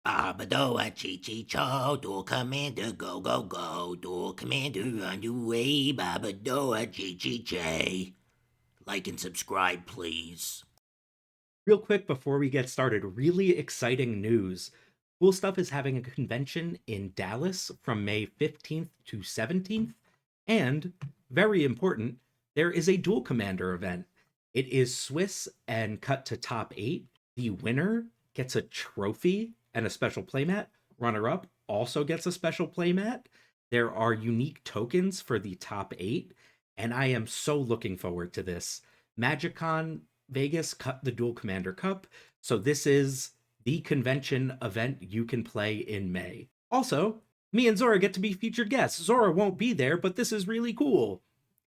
Babadoa Chi-Chi-Cho, Duel Commander, go, go, go. Duel Commander on the way, Babadoa Chi-Chi-Chay. Like and subscribe, please. Real quick before we get started, really exciting news. Cool Stuff is having a convention in Dallas from May 15th to 17th. And, very important, there is a Duel Commander event. It is Swiss and cut to top 8. The winner gets a trophy and a special playmat. Runner up also gets a special playmat. There are unique tokens for the top 8. And I am so looking forward to this. MagicCon Vegas cut the Duel Commander Cup, so this is the convention event you can play in May. Also, me and Zora get to be featured guests. Zora won't be there, but this is really cool.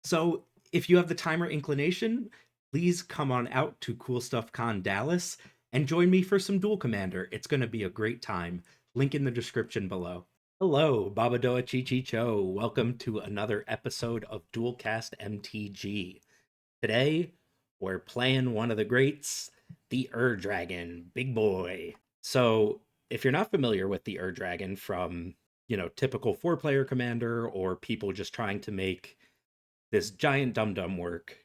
So if you have the time or inclination, please come on out to Cool Stuff Con Dallas and join me for some Duel Commander. It's going to be a great time. Link in the description below. Hello, Babadoa Chi Cho. Welcome to another episode of Duelcast MTG. Today, we're playing one of the greats, the Dragon, big boy. So, if you're not familiar with the Dragon from, typical 4-player commander or people just trying to make this giant dum-dum work,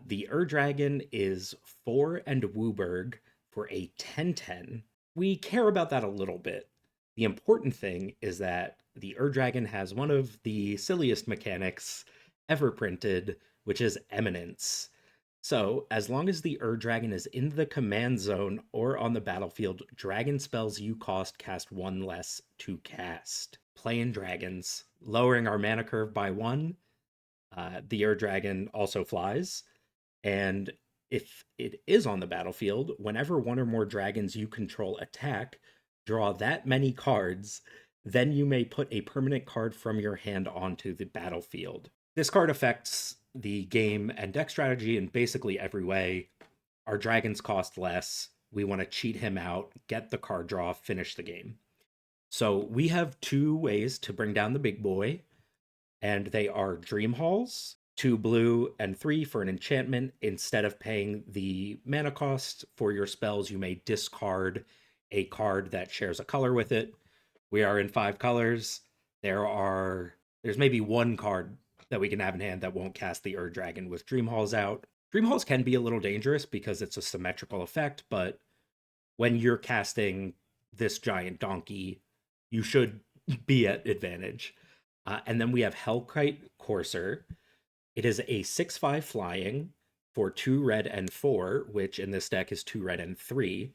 the Dragon is 4 and WUBRG for a 10/10. We care about that a little bit. The important thing is that the Dragon has one of the silliest mechanics ever printed, which is Eminence. So, as long as the Dragon is in the command zone or on the battlefield, dragon spells you cast 1 less to cast. Playing dragons, lowering our mana curve by 1. The Dragon also flies, and if it is on the battlefield, whenever one or more dragons you control attack, draw that many cards, then you may put a permanent card from your hand onto the battlefield. This card affects the game and deck strategy in basically every way. Our dragons cost less. We want to cheat him out, get the card draw, finish the game. So we have 2 ways to bring down the big boy, and they are Dream Halls, 2 blue and 3 for an enchantment. Instead of paying the mana cost for your spells, you may discard a card that shares a color with it. We are in 5 colors. There's maybe 1 card that we can have in hand that won't cast the Dragon with Dream Halls out. Dream Halls can be a little dangerous because it's a symmetrical effect, but when you're casting this giant donkey, you should be at advantage. And then we have Hellkite Courser. It is a 6/5 flying for 2 red and 4, which in this deck is 2 red and 3.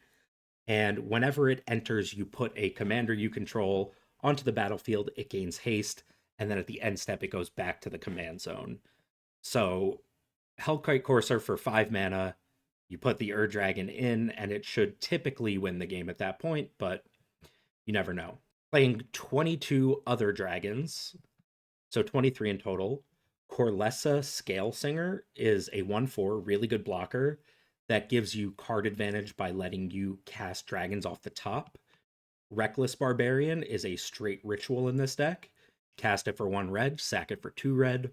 And whenever it enters, you put a commander you control onto the battlefield, it gains haste, and then at the end step, it goes back to the command zone. So, Hellkite Courser for 5 mana, you put the Dragon in, and it should typically win the game at that point, but you never know. Playing 22 other dragons, so 23 in total. Corlessa Scale Singer is a 1/4, really good blocker that gives you card advantage by letting you cast dragons off the top. Reckless Barbarian is a straight ritual in this deck. Cast it for 1 red, sack it for 2 red.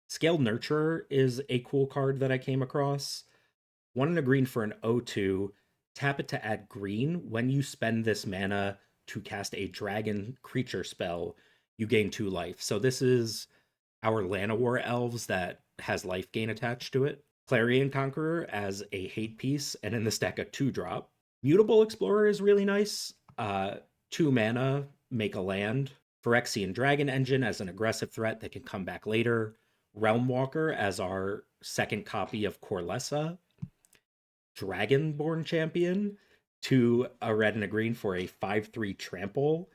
Scaled Nurturer is a cool card that I came across. 1 and a green for an 0/2. Tap it to add green. When you spend this mana to cast a dragon creature spell, you gain 2 life. So this is our Llanowar Elves that has life gain attached to it. Clarion Conqueror as a hate piece, and in this deck a 2-drop. Mutable Explorer is really nice. 2 mana, make a land. Phyrexian Dragon Engine as an aggressive threat that can come back later. Realm Walker as our second copy of Corlessa. Dragonborn Champion, 2 a red and a green for a 5/3 trample.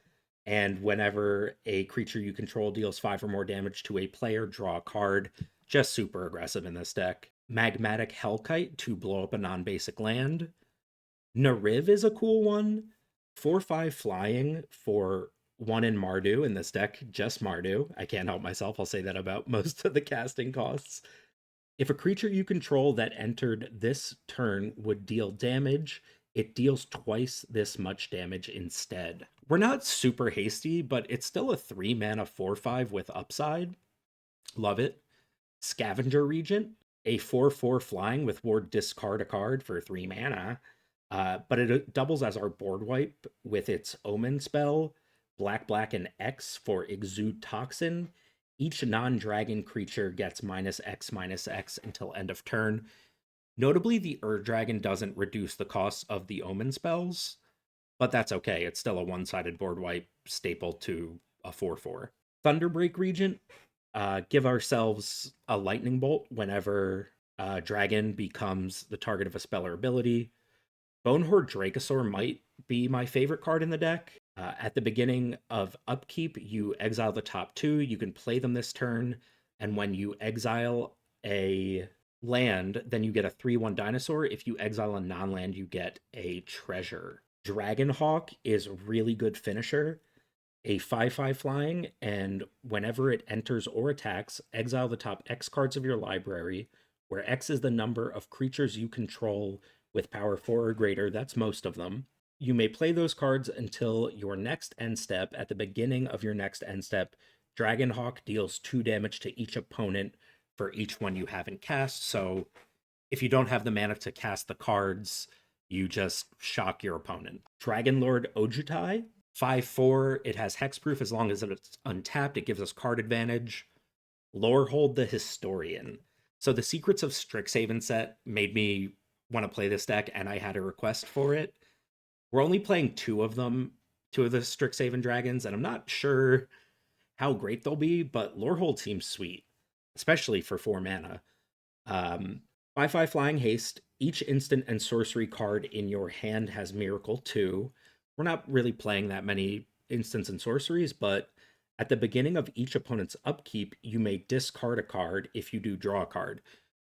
And whenever a creature you control deals 5 or more damage to a player, draw a card. Just super aggressive in this deck. Magmatic Hellkite to blow up a non-basic land. Nariv is a cool one. 4/5 flying for 1 in Mardu in this deck, just Mardu. I can't help myself, I'll say that about most of the casting costs. If a creature you control that entered this turn would deal damage, it deals twice this much damage instead. We're not super hasty, but it's still a 3 mana 4/5 with upside. Love it. Scavenger Regent, a 4/4 flying with ward discard a card for 3 mana. But it doubles as our board wipe with its Omen spell, black, and X for Exude Toxin. Each non-dragon creature gets -X until end of turn. Notably, the Dragon doesn't reduce the cost of the Omen spells, but that's okay. It's still a one-sided board wipe staple to a 4/4. Thunderbreak Regent, give ourselves a lightning bolt whenever dragon becomes the target of a spell or ability. Bonehorde Dracosaur might be my favorite card in the deck. At the beginning of upkeep, you exile the top two. You can play them this turn, and when you exile a land, then you get a 3/1 dinosaur. If you exile a non-land, you get a treasure. Dragonhawk is a really good finisher. A 5/5 flying, and whenever it enters or attacks, exile the top X cards of your library, where X is the number of creatures you control with power 4 or greater. That's most of them. You may play those cards until your next end step. At the beginning of your next end step, Dragonhawk deals 2 damage to each opponent for each one you haven't cast. So if you don't have the mana to cast the cards, you just shock your opponent. Dragonlord Ojutai, 5/4. It has hexproof as long as it's untapped. It gives us card advantage. Lorehold the Historian. So the Secrets of Strixhaven set made me want to play this deck, and I had a request for it. We're only playing two of them, two of the Strixhaven dragons, and I'm not sure how great they'll be, but Lorehold seems sweet, especially for 4 mana. 5/5 flying haste. Each instant and sorcery card in your hand has Miracle 2. We're not really playing that many instants and sorceries, but at the beginning of each opponent's upkeep, you may discard a card. If you do, draw a card.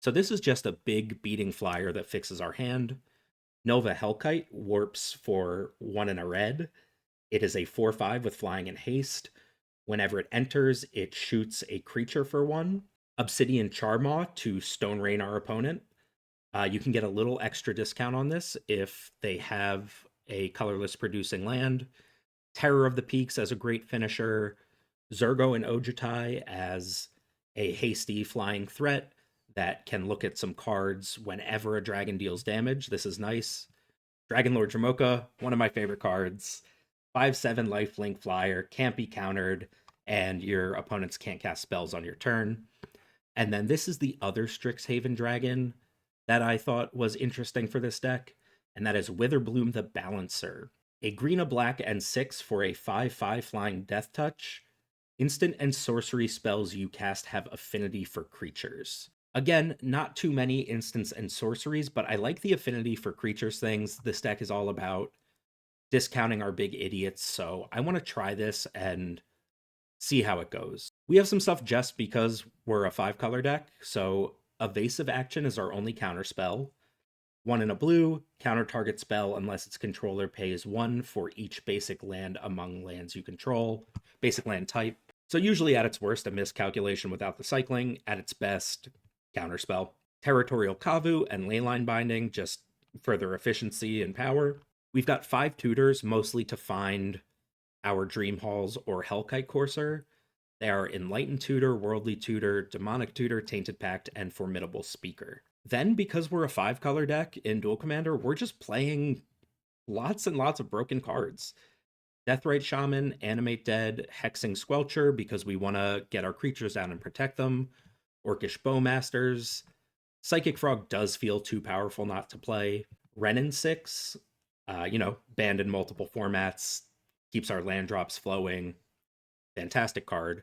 So this is just a big beating flyer that fixes our hand. Nova Hellkite warps for 1 and a red. It is a 4/5 with flying and haste. Whenever it enters, it shoots a creature for 1. Obsidian Charmaw to Stone Rain our opponent. You can get a little extra discount on this if they have a colorless producing land. Terror of the Peaks as a great finisher. Zurgo and Ojutai as a hasty flying threat that can look at some cards whenever a dragon deals damage. This is nice. Dragonlord Jamoka, one of my favorite cards. 5/7 lifelink flyer, can't be countered, and your opponents can't cast spells on your turn. And then this is the other Strixhaven dragon that I thought was interesting for this deck, and that is Witherbloom the Balancer. A green, a black, and 6 for a 5/5 flying death touch. Instant and sorcery spells you cast have affinity for creatures. Again, not too many instants and sorceries, but I like the affinity for creatures things. This deck is all about discounting our big idiots, so I want to try this and see how it goes. We have some stuff just because we're a 5-color deck, so Evasive Action is our only counter spell. 1 in a blue, counter target spell unless its controller pays 1 for each basic land among lands you control. Basic land type. So usually at its worst, a miscalculation without the cycling. At its best, counterspell. Territorial Kavu and Leyline Binding, just further efficiency and power. We've got 5 tutors, mostly to find our Dream Halls or Hellkite Courser. They are Enlightened Tutor, Worldly Tutor, Demonic Tutor, Tainted Pact, and Formidable Speaker. Then, because we're a 5-color deck in Duel Commander, we're just playing lots and lots of broken cards. Deathrite Shaman, Animate Dead, Hexing Squelcher, because we want to get our creatures down and protect them. Orcish Bowmasters. Psychic Frog does feel too powerful not to play. Renin 6, banned in multiple formats, keeps our land drops flowing. Fantastic card.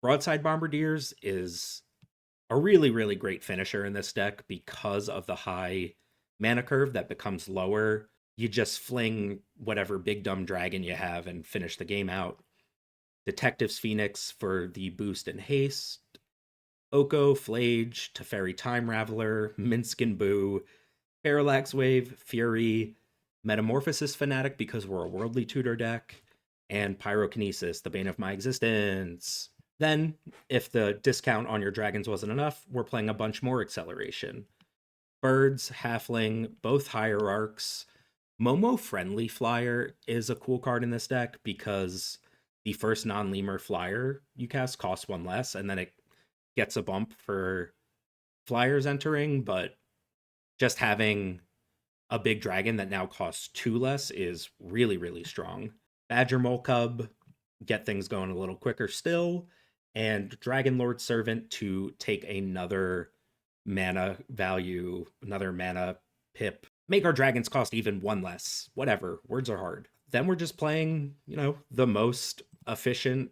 Broadside Bombardiers is a really, really great finisher in this deck because of the high mana curve that becomes lower. You just fling whatever big dumb dragon you have and finish the game out. Detective's Phoenix for the boost and haste. Oko, Flage, Teferi Time Raveler, Minskin Boo, Parallax Wave, Fury, Metamorphosis Fanatic because we're a Worldly Tutor deck, and Pyrokinesis, the bane of my existence. Then, if the discount on your dragons wasn't enough, we're playing a bunch more acceleration. Birds, Halfling, both Hierarchs. Momo Friendly Flyer is a cool card in this deck because the first non-lemur flyer you cast costs 1 less, and then it gets a bump for flyers entering, but just having a big dragon that now costs 2 less is really, really strong. Badger Mole Cub, get things going a little quicker still. And Dragon Lord Servant to take another mana value, another mana pip. Make our dragons cost even 1 less. Whatever, words are hard. Then we're just playing, the most efficient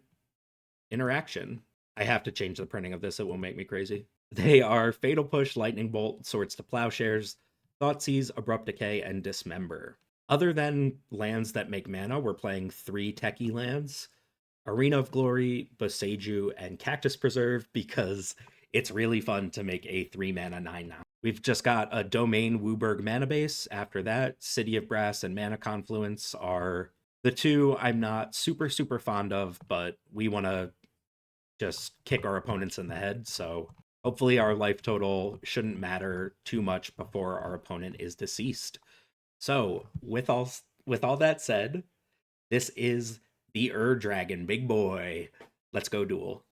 interaction. I have to change the printing of this, it will make me crazy. They are Fatal Push, Lightning Bolt, Swords to Plowshares, Thoughtseize, Abrupt Decay, and Dismember. Other than lands that make mana, we're playing 3 techie lands, Arena of Glory, Boseiju, and Cactus Preserve, because it's really fun to make a 3 mana 9 now. We've just got a Domain WUBRG mana base. After that, City of Brass and Mana Confluence are the two I'm not super, super fond of, but we want to just kick our opponents in the head, so hopefully our life total shouldn't matter too much before our opponent is deceased. So, with all that said, this is the Dragon, big boy. Let's go duel.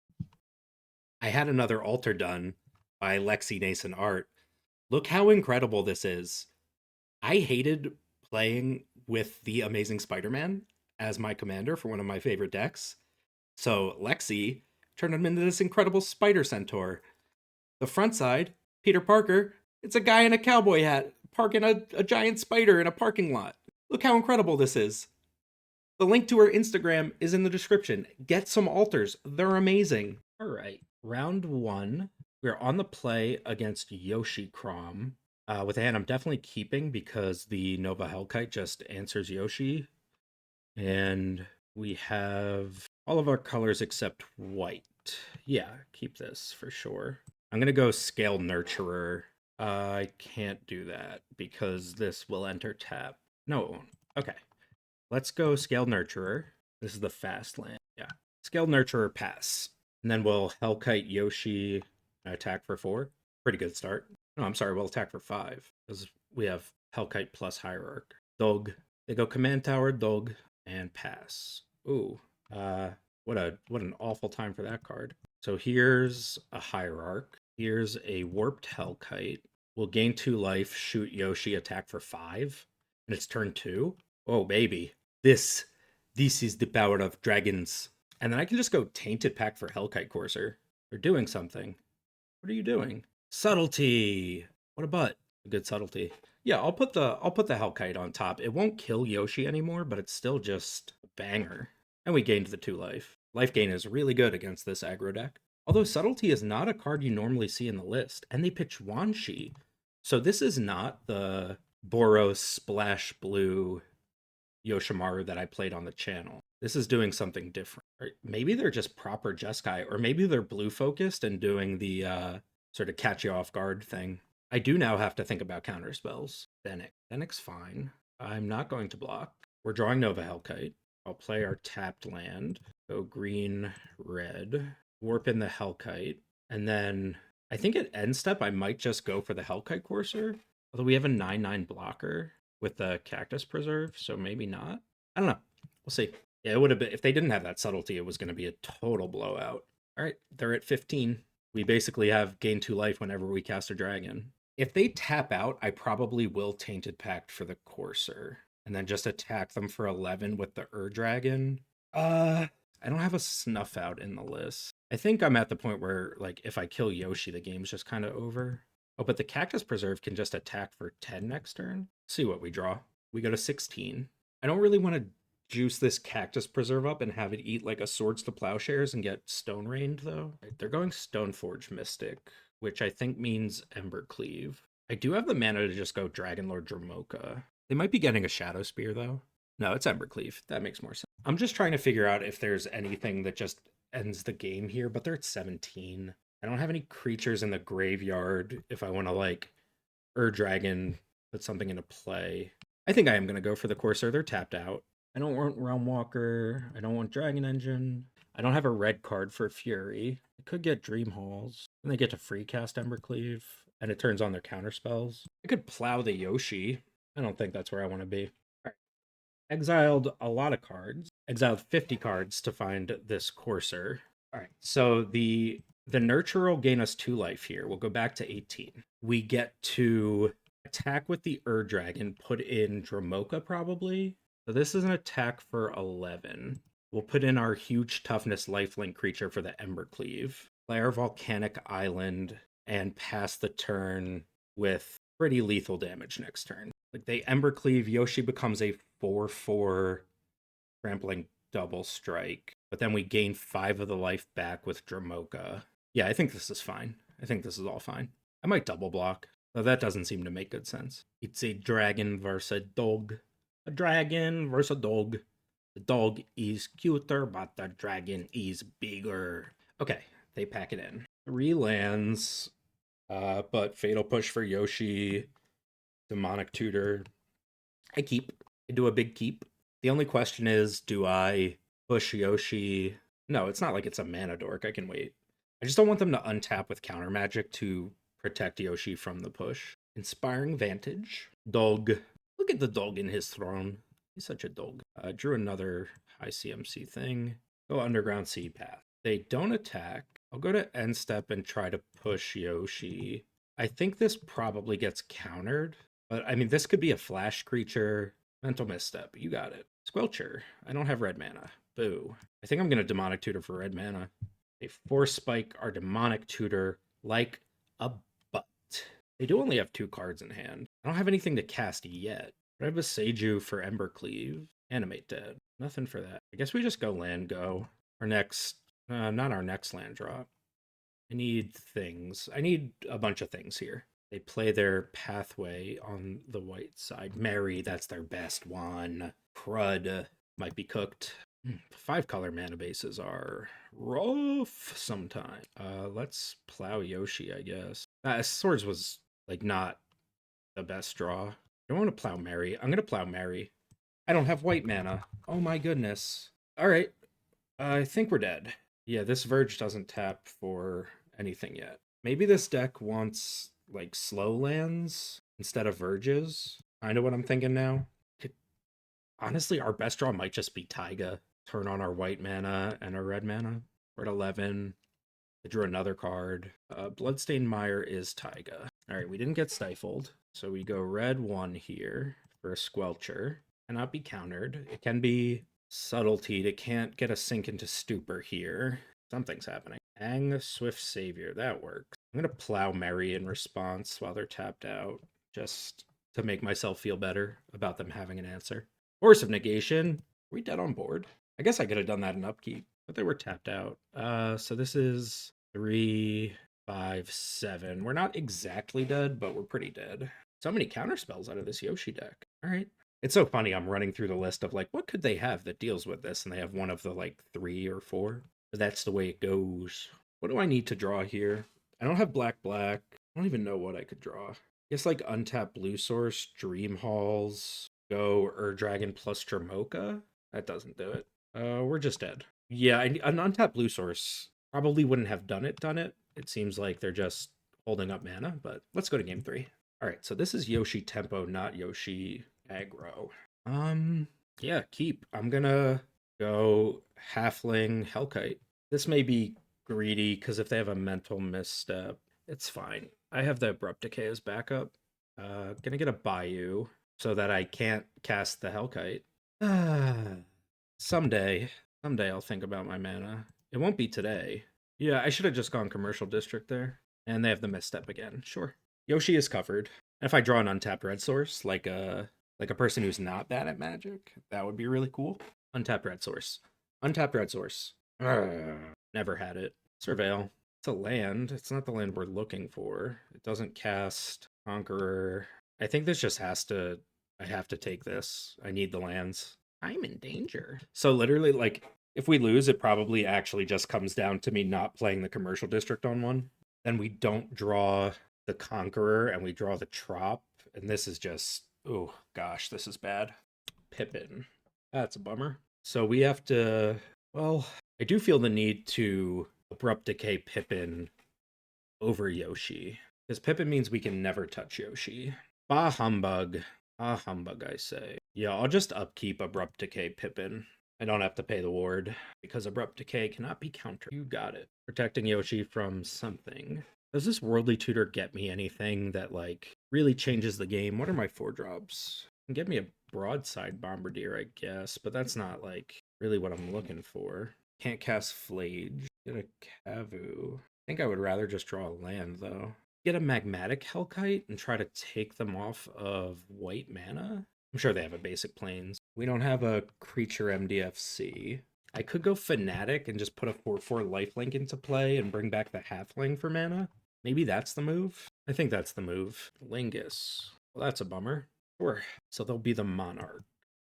I had another altar done by Lexi Nason Art. Look how incredible this is. I hated playing with the Amazing Spider-Man as my commander for one of my favorite decks. So Lexi turned him into this incredible Spider Centaur. The front side, Peter Parker, it's a guy in a cowboy hat parking a giant spider in a parking lot. Look how incredible this is. The link to her Instagram is in the description. Get some altars. They're amazing. All right. Round 1. We're on the play against Yoshi Kraum. With a hand I'm definitely keeping because the Nova Hellkite just answers Yoshi. And we have all of our colors except white. Yeah, keep this for sure. I'm going to go Scale Nurturer. I can't do that because this will enter tap. No, it won't. Okay. Let's go Scale Nurturer. This is the fast land. Yeah. Scale Nurturer, pass. And then we'll Hellkite Yoshi attack for 4. Pretty good start. No, I'm sorry, we'll attack for 5. Because we have Hellkite plus Hierarch. Dog. They go Command Tower, Dog, and pass. Ooh. What an awful time for that card. So here's a Hierarch. Here's a Warped Hellkite. We'll gain 2 life, shoot Yoshi, attack for 5. And it's turn 2. Oh, baby. This is the power of dragons. And then I can just go Tainted Pact for Hellkite Courser. They're doing something. What are you doing? Subtlety. What a butt. A good subtlety. Yeah, I'll put the Hellkite on top. It won't kill Yoshi anymore, but it's still just a banger. And we gained the 2 life. Life gain is really good against this aggro deck. Although Subtlety is not a card you normally see in the list. And they pitch Wanshi. So this is not the Boros Splash Blue Yoshimaru that I played on the channel. This is doing something different. Or maybe they're just proper Jeskai, or maybe they're blue focused and doing the sort of catch you off guard thing. I do now have to think about counter spells. Fennec's fine. I'm not going to block. We're drawing Nova Hellkite. I'll play our tapped land. Go green, red. Warp in the Hellkite. And then I think at end step I might just go for the Hellkite Courser. Although we have a 9/9 blocker with the Cactus Preserve, so maybe not. I don't know. We'll see. Yeah, it would have been, if they didn't have that subtlety, it was going to be a total blowout. All right, they're at 15. We basically have gain 2 life whenever we cast a dragon. If they tap out, I probably will Tainted Pact for the Courser, and then just attack them for 11 with the Dragon. I don't have a Snuff Out in the list. I think I'm at the point where, like, if I kill Yoshi, the game's just kind of over. Oh, but the Cactus Preserve can just attack for 10 next turn. See what we draw. We go to 16. I don't really want to juice this Cactus Preserve up and have it eat like a Swords to Plowshares and get Stone Rained, though. They're going Stoneforge Mystic, which I think means Embercleave. I do have the mana to just go Dragonlord Dromoka. They might be getting a Shadow Spear, though. No, it's Embercleave. That makes more sense. I'm just trying to figure out if there's anything that just ends the game here, but they're at 17. I don't have any creatures in the graveyard if I want to, like, Dragon, put something into play. I think I am going to go for the Courser. They're tapped out. I don't want Realm Walker. I don't want Dragon Engine. I don't have a red card for Fury. I could get Dream Halls. And they get to free cast Embercleave, and it turns on their counter spells. I could plow the Yoshi. I don't think that's where I want to be. All right. Exiled a lot of cards. Exiled 50 cards to find this Courser. All right, so the Nurturer will gain us 2 life here. We'll go back to 18. We get to Attack with the Dragon, put in Dramoka probably. So this is an attack for 11. We'll put in our huge toughness lifelink creature for the Embercleave. Play our Volcanic Island and pass the turn with pretty lethal damage next turn. Like they Embercleave, Yoshi becomes a 4/4 trampling double strike, but then we gain 5 of the life back with Dramoka. Yeah, I think this is fine. I think this is all fine. I might double block, though that doesn't seem to make good sense. It's a dragon versus a dog. A dragon versus a dog. The dog is cuter, but the dragon is bigger. Okay, they pack it in. 3 lands, but Fatal Push for Yoshi, Demonic Tutor. I keep. I do a big keep. The only question is, do I push Yoshi? No, it's not like it's a mana dork. I can wait. I just don't want them to untap with counter magic to protect Yoshi from the push. Inspiring Vantage. Dog. Look at the dog in his throne. He's such a dog. Drew another high CMC thing. Go Underground Sea Path. They don't attack. I'll go to end step and try to push Yoshi. I think this probably gets countered. But, I mean, this could be a flash creature. Mental Misstep. You got it. Squelcher. I don't have red mana. Boo. I think I'm going to Demonic Tutor for red mana. They Force Spike our Demonic Tutor like a butt. They do only have 2 cards in hand. I don't have anything to cast yet. But I have a Seiju for Embercleave. Animate Dead. Nothing for that. I guess we just go land go. Our next... not our next land drop. I need things. I need a bunch of things here. They play their Pathway on the white side. Mary, that's their best one. Crud might be cooked. 5-color mana bases are rough sometimes. Let's plow Yoshi, I guess. Swords was, like, not the best draw. I don't want to plow Mary. I'm going to plow Mary. I don't have white mana. Oh my goodness. All right. I think we're dead. Yeah, this Verge doesn't tap for anything yet. Maybe this deck wants, like, slow lands instead of Verges. Kind of what I'm thinking now. Honestly, our best draw might just be Taiga. Turn on our white mana and our red mana. We're at 11. I drew another card. Bloodstained Mire is Taiga. All right, we didn't get stifled. So we go red 1 here for a Squelcher. Cannot be countered. It can be subtlety. It can't get a sink into stupor here. Something's happening. Ang Swift Savior. That works. I'm going to plow Mary in response while they're tapped out. Just to make myself feel better about them having an answer. Force of Negation. Are we dead on board? I guess I could have done that in upkeep, but they were tapped out. So this is 3, 5, 7. We're not exactly dead, but we're pretty dead. So many counter spells out of this Yoshi deck. All right. It's so funny. I'm running through the list of, like, what could they have that deals with this? And they have one of the, like, 3 or 4. But that's the way it goes. What do I need to draw here? I don't have black. I don't even know what I could draw. I guess, like, untap blue source, Dream Halls, go Dragon plus Dramoka. That doesn't do it. We're just dead. Yeah, an untapped blue source probably wouldn't have done it. It seems like they're just holding up mana, but let's go to game 3. All right, so this is Yoshi tempo, not Yoshi aggro. Yeah, keep. I'm gonna go Halfling Hellkite. This may be greedy, because if they have a Mental Misstep, it's fine. I have the Abrupt Decay as backup. Gonna get a Bayou so that I can't cast the Hellkite. Someday I'll think about my mana. It won't be today. Yeah, I should have just gone Commercial District there. And they have the Misstep again. Sure. Yoshi is covered. If I draw an untapped red source, like a person who's not bad at Magic, that would be really cool. Untapped red source. Never had it. Surveil. It's a land. It's not the land we're looking for. It doesn't cast Conqueror. I think this just has to... I have to take this. I need the lands. I'm in danger. So literally, like, if we lose, it probably actually just comes down to me not playing the Commercial District on one. Then we don't draw the Conqueror, and we draw the Trop. And this is just... oh, gosh, this is bad. Pippin. That's a bummer. So we have to... well, I do feel the need to Abrupt Decay Pippin over Yoshi. Because Pippin means we can never touch Yoshi. Bah humbug. Ah, humbug, I say. Yeah, I'll just upkeep Abrupt Decay Pippin. I don't have to pay the ward, because Abrupt Decay cannot be countered. You got it. Protecting Yoshi from something. Does this Worldly Tutor get me anything that, like, really changes the game? What are my 4-drops? Get me a Broadside Bombardier, I guess, but that's not, like, really what I'm looking for. Can't cast Flage. Get a Kavu. I think I would rather just draw a land, though. Get a Magmatic Hellkite and try to take them off of white mana? I'm sure they have a basic plains. We don't have a creature MDFC. I could go Fanatic and just put a 4/4 lifelink into play and bring back the Halfling for mana. Maybe that's the move. I think that's the move. Lingus. Well, that's a bummer. Sure. So they'll be the Monarch.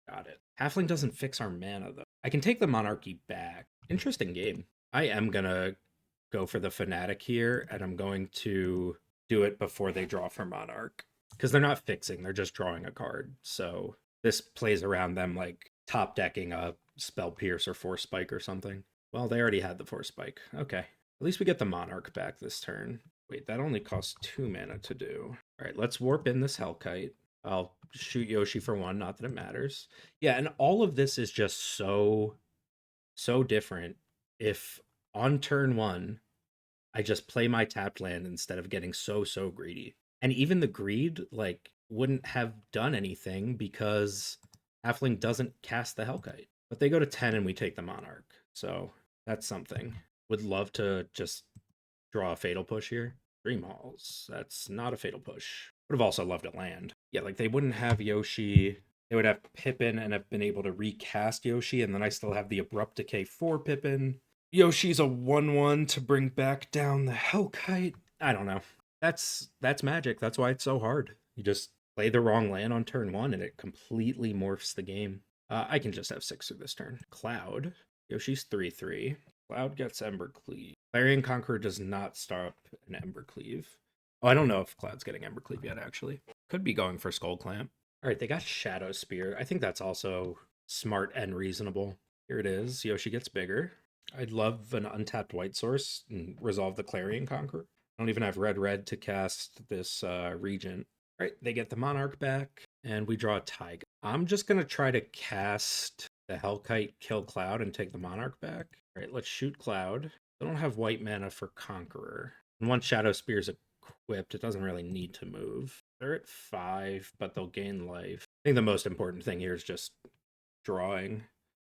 Got it. Halfling doesn't fix our mana, though. I can take the Monarchy back. Interesting game. I am going to go for the Fanatic here, and I'm going to do it before they draw for Monarch. Because they're not fixing, they're just drawing a card. So this plays around them like top decking a Spell Pierce or Force Spike or something. Well, they already had the Force Spike. Okay. At least we get the Monarch back this turn. Wait, that only costs 2 mana to do. All right, let's warp in this Hellkite. I'll shoot Yoshi for 1, not that it matters. Yeah, and all of this is just so different if on turn 1, I just play my tapped land instead of getting so greedy. And even the greed, like, wouldn't have done anything because Halfling doesn't cast the Hellkite. But they go to 10 and we take the Monarch. So that's something. Would love to just draw a Fatal Push here. Dream Halls. That's not a Fatal Push. Would have also loved a land. Yeah, like they wouldn't have Yoshi. They would have Pippin and have been able to recast Yoshi, and then I still have the Abrupt Decay for Pippin. Yoshi's a 1/1 to bring back down the Hellkite. I don't know. That's Magic. That's why it's so hard. You just play the wrong land on turn 1 and it completely morphs the game. I can just have 6 through this turn. Cloud. Yoshi's 3/3. Cloud gets Embercleave. Clarion Conqueror does not stop an Embercleave. Oh, I don't know if Cloud's getting Embercleave yet, actually. Could be going for Skull Clamp. All right, they got Shadow Spear. I think that's also smart and reasonable. Here it is. Yoshi gets bigger. I'd love an untapped white source and resolve the Clarion Conqueror. I don't even have red to cast this Regent. All right, they get the Monarch back, and we draw a Taiga. I'm just going to try to cast the Hellkite, kill Cloud, and take the Monarch back. All right, let's shoot Cloud. I don't have white mana for Conqueror. And once Shadow Spear is equipped, it doesn't really need to move. They're at 5, but they'll gain life. I think the most important thing here is just drawing.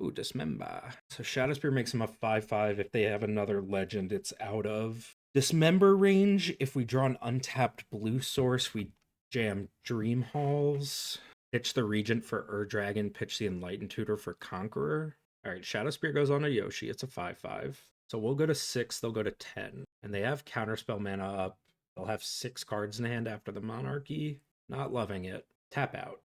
Ooh, Dismember. So Shadow Spear makes them a 5/5. If they have another legend, it's out of Dismember range. If we draw an untapped blue source, we jam Dream Halls. Pitch the Regent for Ur-Dragon. Pitch the Enlightened Tutor for Conqueror. All right, Shadow Spear goes on to Yoshi. It's a 5/5. So we'll go to 6, they'll go to 10. And they have Counterspell mana up. They'll have 6 cards in hand after the Monarchy. Not loving it. Tap out.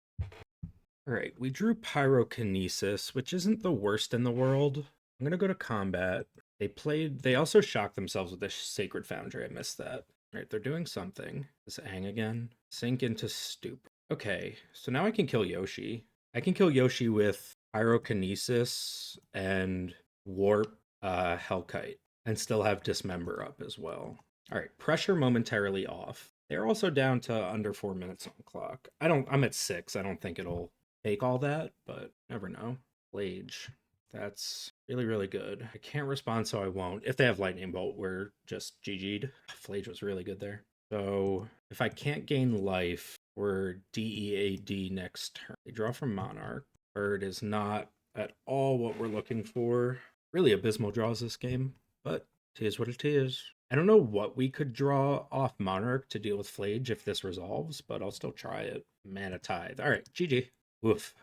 All right, we drew Pyrokinesis, which isn't the worst in the world. I'm going to go to combat. They also shocked themselves with the Sacred Foundry. I missed that. All right, they're doing something. This Aang again. Sink into Stupor. Okay, so now I can kill Yoshi. I can kill Yoshi with Pyrokinesis and Warp Hellkite and still have Dismember up as well. All right, pressure momentarily off. They're also down to under 4 minutes on the clock. I'm at 6. I don't think it'll take all that, but never know. Flage. That's really good. I can't respond, so I won't. If they have Lightning Bolt, we're just GG'd. Flage was really good there. So if I can't gain life, we're DEAD next turn. They draw from Monarch. Bird is not at all what we're looking for. Really abysmal draws this game, but it is what it is. I don't know what we could draw off Monarch to deal with Flage if this resolves, but I'll still try it. Mana Tithe. All right, GG. Woof.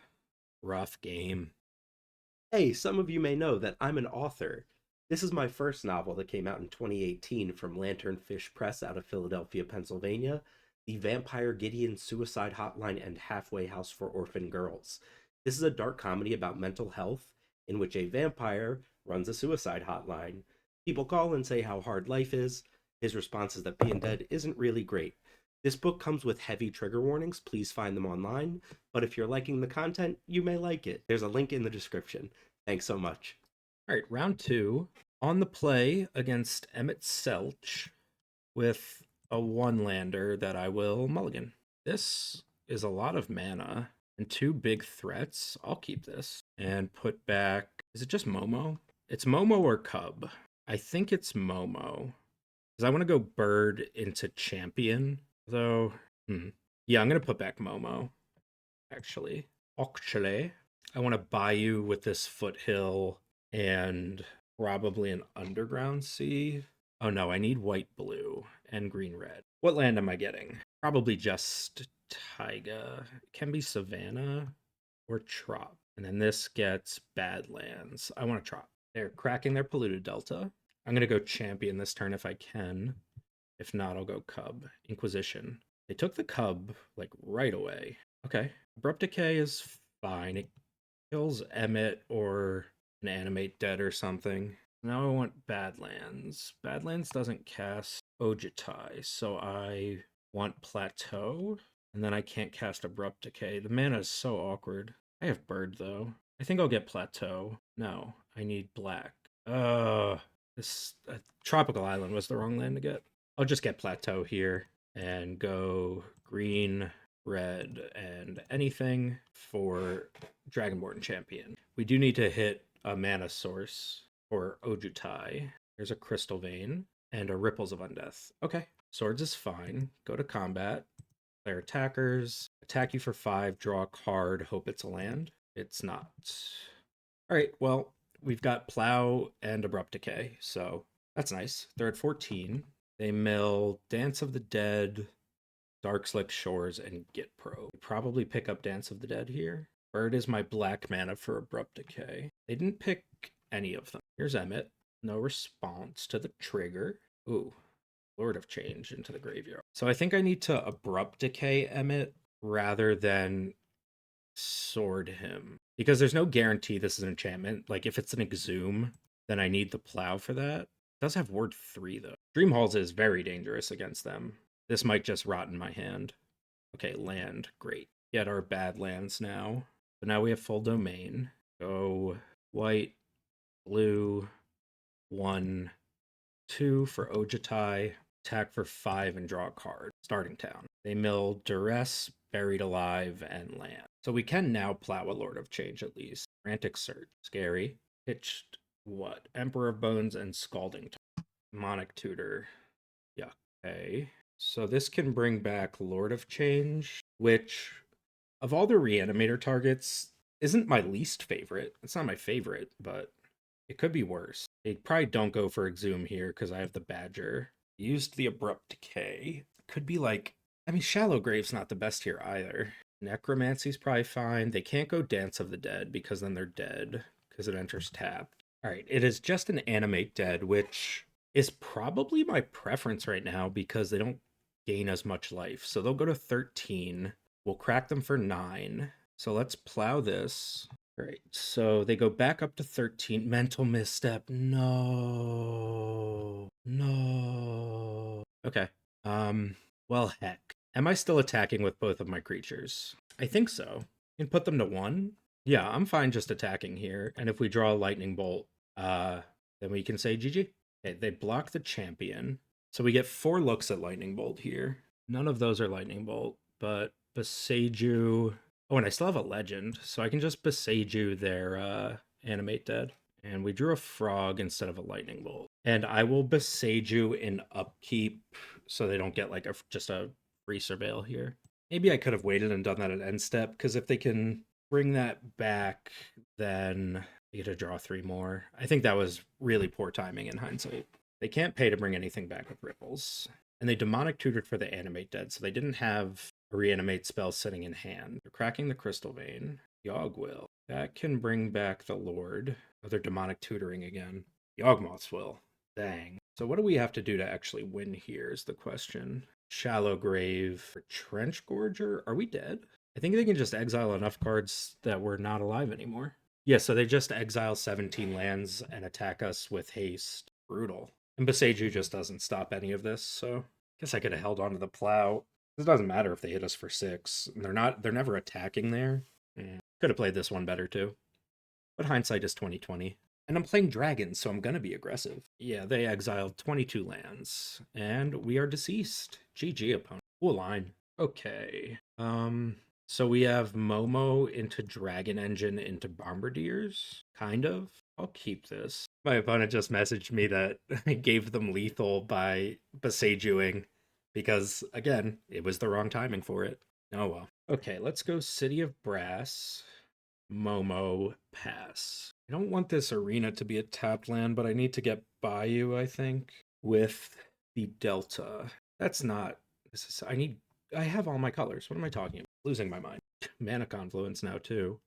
Rough game. Hey, some of you may know that I'm an author. This is my first novel that came out in 2018 from Lanternfish Press out of Philadelphia, Pennsylvania, The Vampire Gideon Suicide Hotline and Halfway House for Orphan Girls. This is a dark comedy about mental health in which a vampire runs a suicide hotline. People call and say how hard life is. His response is that being dead isn't really great. This book comes with heavy trigger warnings. Please find them online. But if you're liking the content, you may like it. There's a link in the description. Thanks so much. All right, round 2. On the play against Emet-Selch with a 1-lander that I will mulligan. This is a lot of mana and 2 big threats. I'll keep this and put back... Is it just Momo? It's Momo or Cub. I think it's Momo. Because I want to go bird into champion. Though, yeah, I'm going to put back Momo, actually. I want to buy you with this foothill and probably an underground sea. Oh no, I need white blue and green red. What land am I getting? Probably just Taiga. It can be Savannah or Trop. And then this gets Badlands. I want to Trop. They're cracking their polluted delta. I'm going to go champion this turn if I can. If not, I'll go Cub. Inquisition. They took the Cub, like, right away. Okay. Abrupt Decay is fine. It kills Emmet or an Animate Dead or something. Now I want Badlands. Badlands doesn't cast Ojutai, so I want Plateau, and then I can't cast Abrupt Decay. The mana is so awkward. I have Bird, though. I think I'll get Plateau. No, I need black. This Tropical Island was the wrong land to get. I'll just get Plateau here and go green, red, and anything for Dragonborn Champion. We do need to hit a mana source for Ojutai. There's a Crystal Vein and a Ripples of Undeath. Okay, Swords is fine. Go to combat. Player attackers. Attack you for 5, draw a card, hope it's a land. It's not. All right, well, we've got Plow and Abrupt Decay, so that's nice. They're at 14. They mill Dance of the Dead, Dark Slick Shores, and Git Pro. Probably pick up Dance of the Dead here. Bird is my black mana for Abrupt Decay. They didn't pick any of them. Here's Emmet. No response to the trigger. Ooh, Lord of Change into the graveyard. So I think I need to Abrupt Decay Emmet rather than sword him. Because there's no guarantee this is an enchantment. Like, if it's an Exhume, then I need the Plow for that. It does have Ward 3, though. Dream Halls is very dangerous against them. This might just rot in my hand. Okay, land. Great. Get our bad lands now. But now we have full domain. Go white, blue, 1, 2 for Ojutai. Attack for 5 and draw a card. Starting town. They mill Duress, Buried Alive, and land. So we can now plow a Lord of Change at least. Frantic Search. Scary. Pitched what? Emperor of Bones and Scalding. Demonic Tutor. Yuck. Okay. So this can bring back Lord of Change, which, of all the Reanimator targets, isn't my least favorite. It's not my favorite, but it could be worse. They probably don't go for Exhume here because I have the Badger. Used the Abrupt Decay. Could be like, I mean, Shallow Grave's not the best here either. Necromancy's probably fine. They can't go Dance of the Dead because then they're dead because it enters tapped. All right, it is just an Animate Dead, which is probably my preference right now because they don't gain as much life. So they'll go to 13. We'll crack them for 9. So let's plow this. All right, so they go back up to 13. Mental Misstep. No. Okay. Well, heck. Am I still attacking with both of my creatures? I think so. You can put them to 1. Yeah, I'm fine just attacking here. And if we draw a Lightning Bolt, then we can say GG. Okay, they block the champion. So we get 4 looks at Lightning Bolt here. None of those are Lightning Bolt, but Beseiju. Oh, and I still have a legend, so I can just Beseiju their Animate Dead. And we drew a frog instead of a Lightning Bolt. And I will Beseiju in upkeep so they don't get like just a free surveil here. Maybe I could have waited and done that at end step, because if they can bring that back, then they get to draw 3 more. I think that was really poor timing in hindsight. They can't pay to bring anything back with Ripples. And they Demonic Tutored for the Animate Dead, so they didn't have a Reanimate spell sitting in hand. They're cracking the Crystal Vein. Yawgwill. That can bring back the Lord. Oh, they're Demonic Tutoring again. Yawgmoth's will. Dang. So what do we have to do to actually win here is the question. Shallow Grave. Trench Gorger? Are we dead? I think they can just exile enough cards that we're not alive anymore. Yeah, so they just exile 17 lands and attack us with haste. Brutal. And Beseiju just doesn't stop any of this, so I guess I could have held on to the Plow. It doesn't matter if they hit us for 6. They're never attacking there. Could have played this one better too. But hindsight is 20/20. And I'm playing dragons, so I'm gonna be aggressive. Yeah, they exiled 22 lands. And we are deceased. GG, opponent. Cool line. Okay. So we have Momo into Dragon Engine into Bombardiers, kind of. I'll keep this. My opponent just messaged me that I gave them lethal by Besajuing because, again, it was the wrong timing for it. Oh well. Okay, let's go City of Brass, Momo, pass. I don't want this arena to be a tapped land, but I need to get Bayou, I think, with the Delta. That's not... I have all my colors. What am I talking about? Losing my mind. Mana Confluence now, too.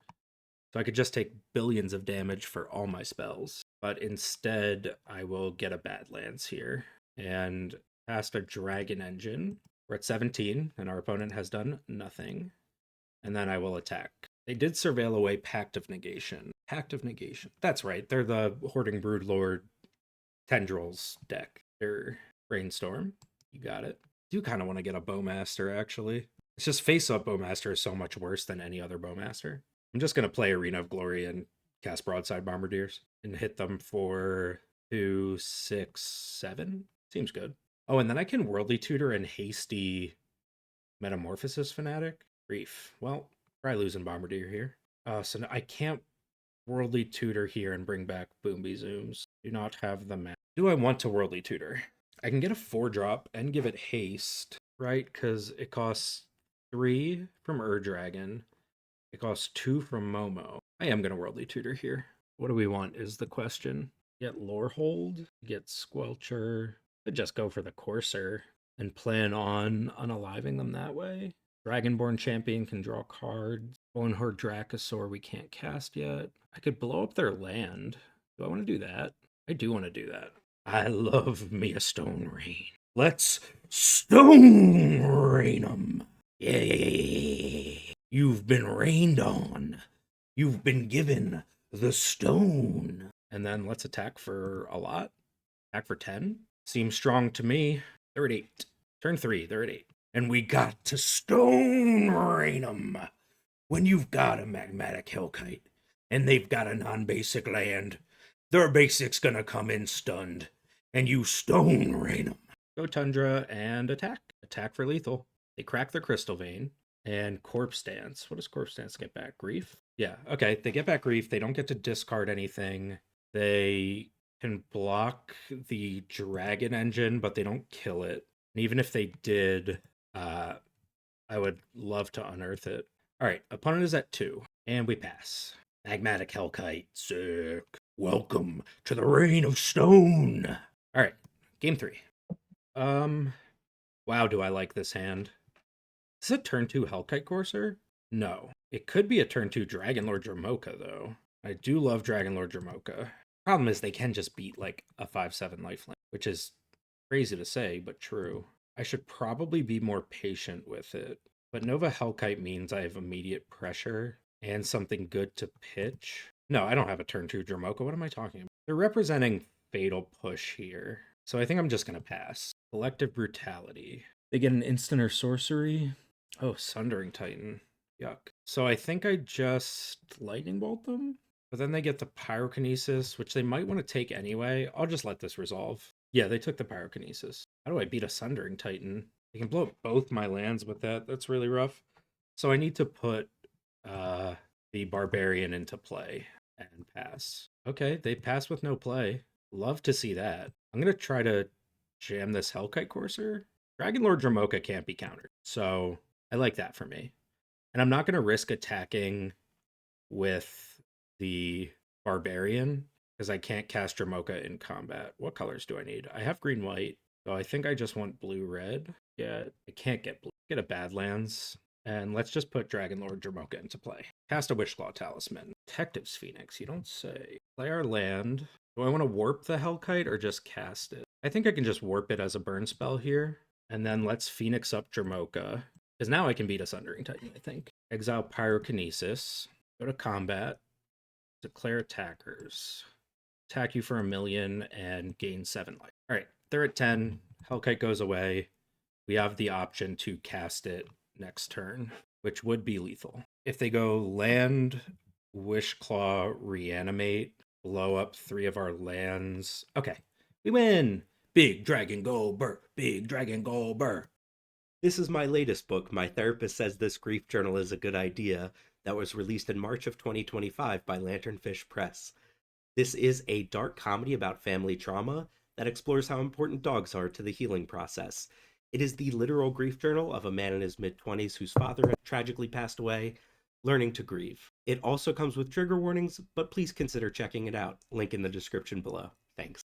So I could just take billions of damage for all my spells. But instead, I will get a Badlands here. And cast a Dragon Engine. We're at 17, and our opponent has done nothing. And then I will attack. They did surveil away Pact of Negation. Pact of Negation. That's right. They're the Hoarding Broodlord Tendrils deck. They're Brainstorm. You got it. Do kind of want to get a Bowmaster, actually. It's just face-up Bowmaster is so much worse than any other Bowmaster. I'm just going to play Arena of Glory and cast Broadside Bombardiers and hit them for 2, 6, 7. Seems good. Oh, and then I can Worldly Tutor and Hasty Metamorphosis Fanatic. Brief. Well, probably losing Bombardier here. So no, I can't Worldly Tutor here and bring back Boomby Zooms. Do not have the map. Do I want to Worldly Tutor? I can get a 4-drop and give it haste, right? Because it costs 3 from Ur-Dragon. It costs 2 from Momo. I am going to Worldly Tutor here. What do we want is the question. Get Lorehold, get Squelcher. Could just go for the Courser and plan on unaliving them that way. Dragonborn Champion can draw cards. Bonehorde Dracosaur we can't cast yet. I could blow up their land. Do I want to do that? I do want to do that. I love me a Stone Rain. Let's Stone Rain 'em. Yeah. You've been rained on. You've been given the stone. And then let's attack for a lot. Attack for 10. Seems strong to me. They're at 8. Turn 3, they're at 8. And we got to Stone Rain 'em. When you've got a Magmatic Hellkite, and they've got a non-basic land, their basic's gonna come in stunned, and you Stone Rain 'em. Go Tundra and attack. Attack for lethal. They crack their Crystal Vein. And Corpse Dance. What does Corpse Dance get back? Grief? Yeah, okay. They get back Grief. They don't get to discard anything. They can block the Dragon Engine, but they don't kill it. And even if they did, I would love to unearth it. All right, opponent is at 2. And we pass. Magmatic Hellkite. Sick. Welcome to the Reign of Stone. All right, game 3. Wow, do I like this hand. Is it turn 2 Hellkite Courser? No. It could be a turn 2 Dragonlord Dramoka, though. I do love Dragonlord Dramoka. Problem is they can just beat, like, a 5/7 lifeline, which is crazy to say, but true. I should probably be more patient with it. But Nova Hellkite means I have immediate pressure and something good to pitch. No, I don't have a turn 2 Dramoka. What am I talking about? They're representing Fatal Push here. So I think I'm just going to pass. Collective Brutality. They get an instant or sorcery. Oh, Sundering Titan. Yuck. So I think I just Lightning Bolt them? But then they get the Pyrokinesis, which they might want to take anyway. I'll just let this resolve. Yeah, they took the Pyrokinesis. How do I beat a Sundering Titan? I can blow up both my lands with that. That's really rough. So I need to put the Barbarian into play and pass. Okay, they pass with no play. Love to see that. I'm going to try to jam this Hellkite Courser. Dragonlord Dramoka can't be countered. So I like that for me. And I'm not going to risk attacking with the Barbarian because I can't cast Dramoka in combat. What colors do I need? I have green-white, so I think I just want blue-red. Yeah, I can't get blue. Get a Badlands. And let's just put Dragonlord Dramoka into play. Cast a Wishclaw Talisman. Detective's Phoenix, you don't say. Play our land. Do I want to warp the Hellkite or just cast it? I think I can just warp it as a burn spell here. And then let's Phoenix up Dramoka. Because now I can beat a Sundering Titan, I think. Exile Pyrokinesis. Go to combat. Declare attackers. Attack you for 1,000,000 and gain 7 life. Alright, they're at 10. Hellkite goes away. We have the option to cast it next turn, which would be lethal. If they go land, Wishclaw, reanimate, blow up 3 of our lands. Okay, we win! Big Dragon Go Burr! Big Dragon Go Burr! This is my latest book. My therapist says this grief journal is a good idea, that was released in March of 2025 by Lanternfish Press. This is a dark comedy about family trauma that explores how important dogs are to the healing process. It is the literal grief journal of a man in his mid-20s whose father had tragically passed away, learning to grieve. It also comes with trigger warnings, but please consider checking it out. Link in the description below. Thanks.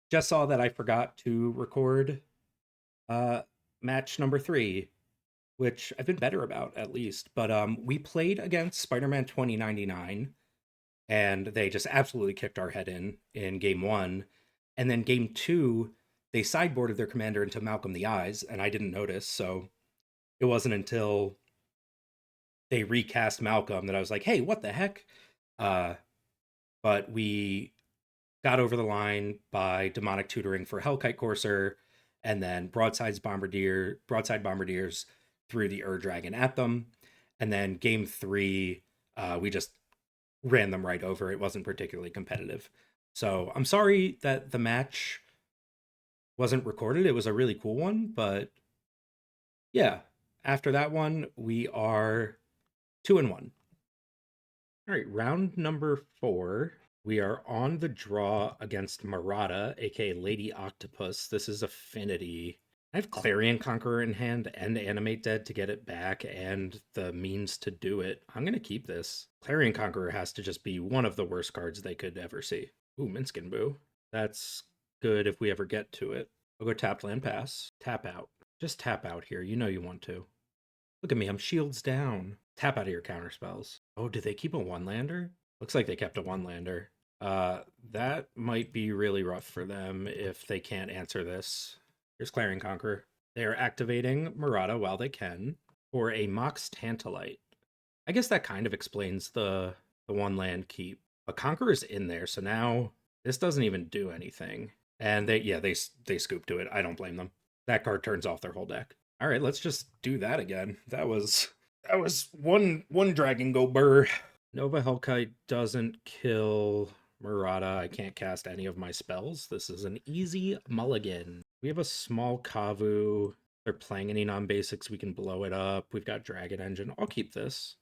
Just saw that I forgot to record match number 3, which I've been better about at least. But we played against Spider-Man 2099, and they just absolutely kicked our head in game 1. And then game 2, they sideboarded their commander into Malcolm the Eyes, and I didn't notice. So it wasn't until they recast Malcolm that I was like, hey, what the heck? But we got over the line by demonic tutoring for Hellkite Courser, and then broadside bombardiers threw the Ur-Dragon at them. And then game 3, we just ran them right over. It wasn't particularly competitive. So I'm sorry that the match wasn't recorded. It was a really cool one, but yeah, after that one, we are 2-1. All right, round number 4. We are on the draw against Murata, aka Lady Octopus. This is Affinity. I have Clarion Conqueror in hand and Animate Dead to get it back and the means to do it. I'm going to keep this. Clarion Conqueror has to just be one of the worst cards they could ever see. Ooh, Minskin Boo. That's good if we ever get to it. I'll go tap land pass. Tap out. Just tap out here. You know you want to. Look at me. I'm shields down. Tap out of your counter spells. Oh, did they keep a 1-lander? Looks like they kept a 1-lander. That might be really rough for them if they can't answer this. Here's Clarion Conqueror. They are activating Murata while they can for a Mox Tantalite. I guess that kind of explains the 1-land keep. But Conqueror's in there, so now this doesn't even do anything. And they scoop to it. I don't blame them. That card turns off their whole deck. All right, let's just do that again. That was one dragon go burr. Nova Hellkite doesn't kill Murata. I can't cast any of my spells. This is an easy mulligan. We have a small Kavu. They're playing any non-basics. We can blow it up. We've got Dragon Engine. I'll keep this.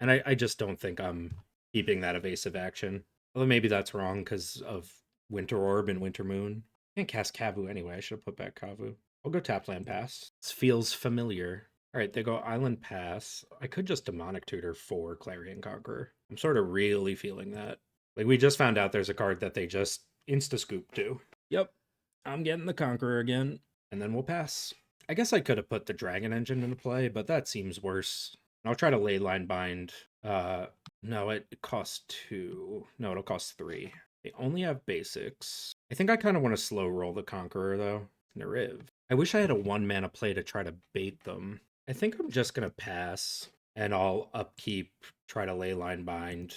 And I just don't think I'm keeping that evasive action. Although maybe that's wrong because of Winter Orb and Winter Moon. I can't cast Kavu anyway. I should have put back Kavu. I'll go tap land pass. This feels familiar. All right, they go Island Pass. I could just Demonic Tutor for Clarion Conqueror. I'm sort of really feeling that. Like, we just found out there's a card that they just insta-scoop to. Yep, I'm getting the Conqueror again, and then we'll pass. I guess I could have put the Dragon Engine into play, but that seems worse. I'll try to Leyline Bind. No, it costs 2. No, it'll cost 3. They only have basics. I think I kind of want to slow roll the Conqueror, though. Nariv. I wish I had a 1-mana play to try to bait them. I think I'm just going to pass, and I'll upkeep, try to Leyline Bind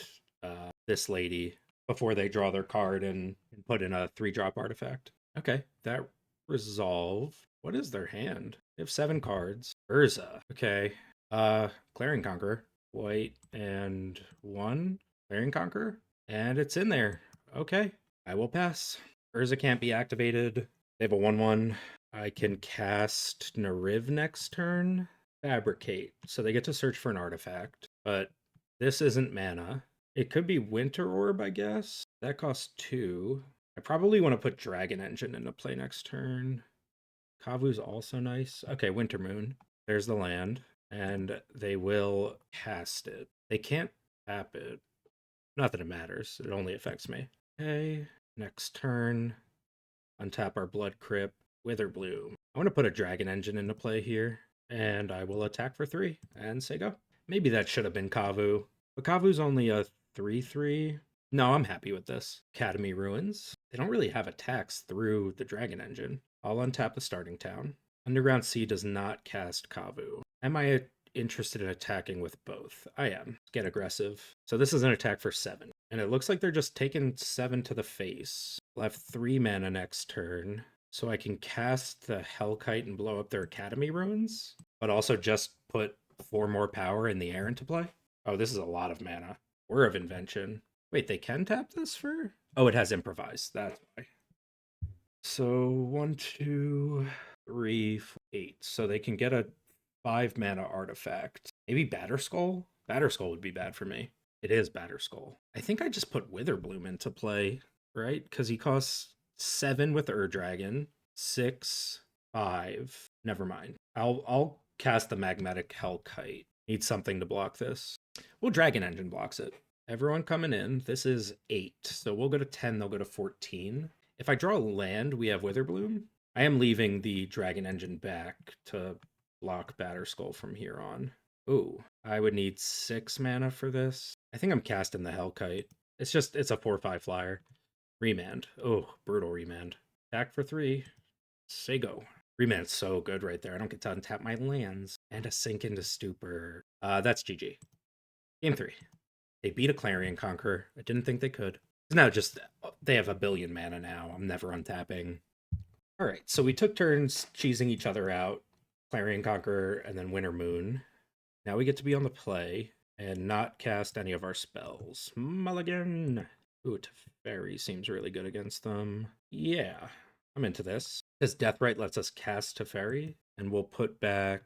this lady before they draw their card and put in a 3-drop artifact. Okay, that resolved. What is their hand? They have 7 cards. Urza. Okay. Clarion Conqueror. White and 1. Clarion Conqueror. And it's in there. Okay. I will pass. Urza can't be activated. They have a 1/1. I can cast Nariv next turn. Fabricate. So they get to search for an artifact. But this isn't mana. It could be Winter Orb, I guess. That costs 2. I probably want to put Dragon Engine into play next turn. Kavu's also nice. Okay, Winter Moon. There's the land. And they will cast it. They can't tap it. Not that it matters. It only affects me. Okay. Next turn. Untap our Blood Crypt. Witherbloom. I want to put a Dragon Engine into play here. And I will attack for 3 and say go. Maybe that should have been Kavu. But Kavu's only a 3/3. No, I'm happy with this. Academy Ruins. They don't really have attacks through the Dragon Engine. I'll untap the starting town. Underground Sea does not cast Kavu. Am I interested in attacking with both? I am. Get aggressive. So this is an attack for 7. And it looks like they're just taking 7 to the face. I'll have 3 mana next turn. So I can cast the Hellkite and blow up their Academy Ruins. But also just put 4 more power in the air into play. Oh, this is a lot of mana. Whir of Invention. Wait, they can tap this for? Oh, it has Improvise. That's why. So 1, 2, 3, 8. So they can get a 5 mana artifact. Maybe Batterskull? Batterskull would be bad for me. It is Batterskull. I think I just put Witherbloom into play, right? Because he costs 7 with Ur-Dragon, 6, 5. Never mind. I'll cast the Magnetic Hellkite. Need something to block this. Well, Dragon Engine blocks it. Everyone coming in. This is 8. So we'll go to 10, they'll go to 14. If I draw land, we have Witherbloom. I am leaving the Dragon Engine back to block Batterskull from here on. Ooh, I would need 6 mana for this. I think I'm casting the Hellkite. It's a 4/5 flyer. Remand. Oh, brutal remand. Attack for 3. Say go. Remand's so good right there. I don't get to untap my lands. And a Sink into Stupor. That's GG. Game 3. They beat a Clarion Conqueror. I didn't think they could. No, just they have a billion mana now. I'm never untapping. All right, so we took turns cheesing each other out. Clarion Conqueror and then Winter Moon. Now we get to be on the play and not cast any of our spells. Mulligan. Ooh, Teferi seems really good against them. Yeah, I'm into this. Because Deathrite lets us cast Teferi, and we'll put back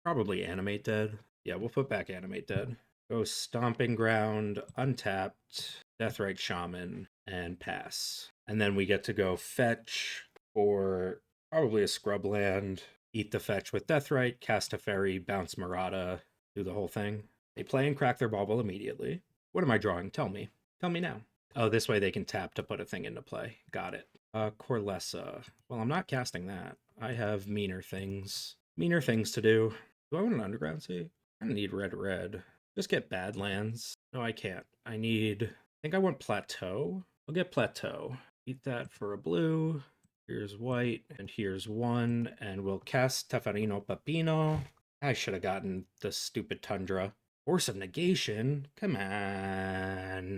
probably Animate Dead. Yeah, we'll put back Animate Dead. Go Stomping Ground, Untapped, Deathrite Shaman, and pass. And then we get to go fetch or probably a Scrubland, eat the fetch with Deathrite, cast Teferi, bounce Murata, do the whole thing. They play and crack their bauble immediately. What am I drawing? Tell me. Tell me now. Oh, this way they can tap to put a thing into play. Got it. Corlessa. Well, I'm not casting that. I have meaner things. Meaner things to do. Do I want an Underground Sea? I don't need red. Just get bad lands. No, I can't. I think I want Plateau. I'll get Plateau. Eat that for a blue. Here's white, and here's 1, and we'll cast Teferino Papino. I should have gotten the stupid Tundra. Force of Negation? Come on.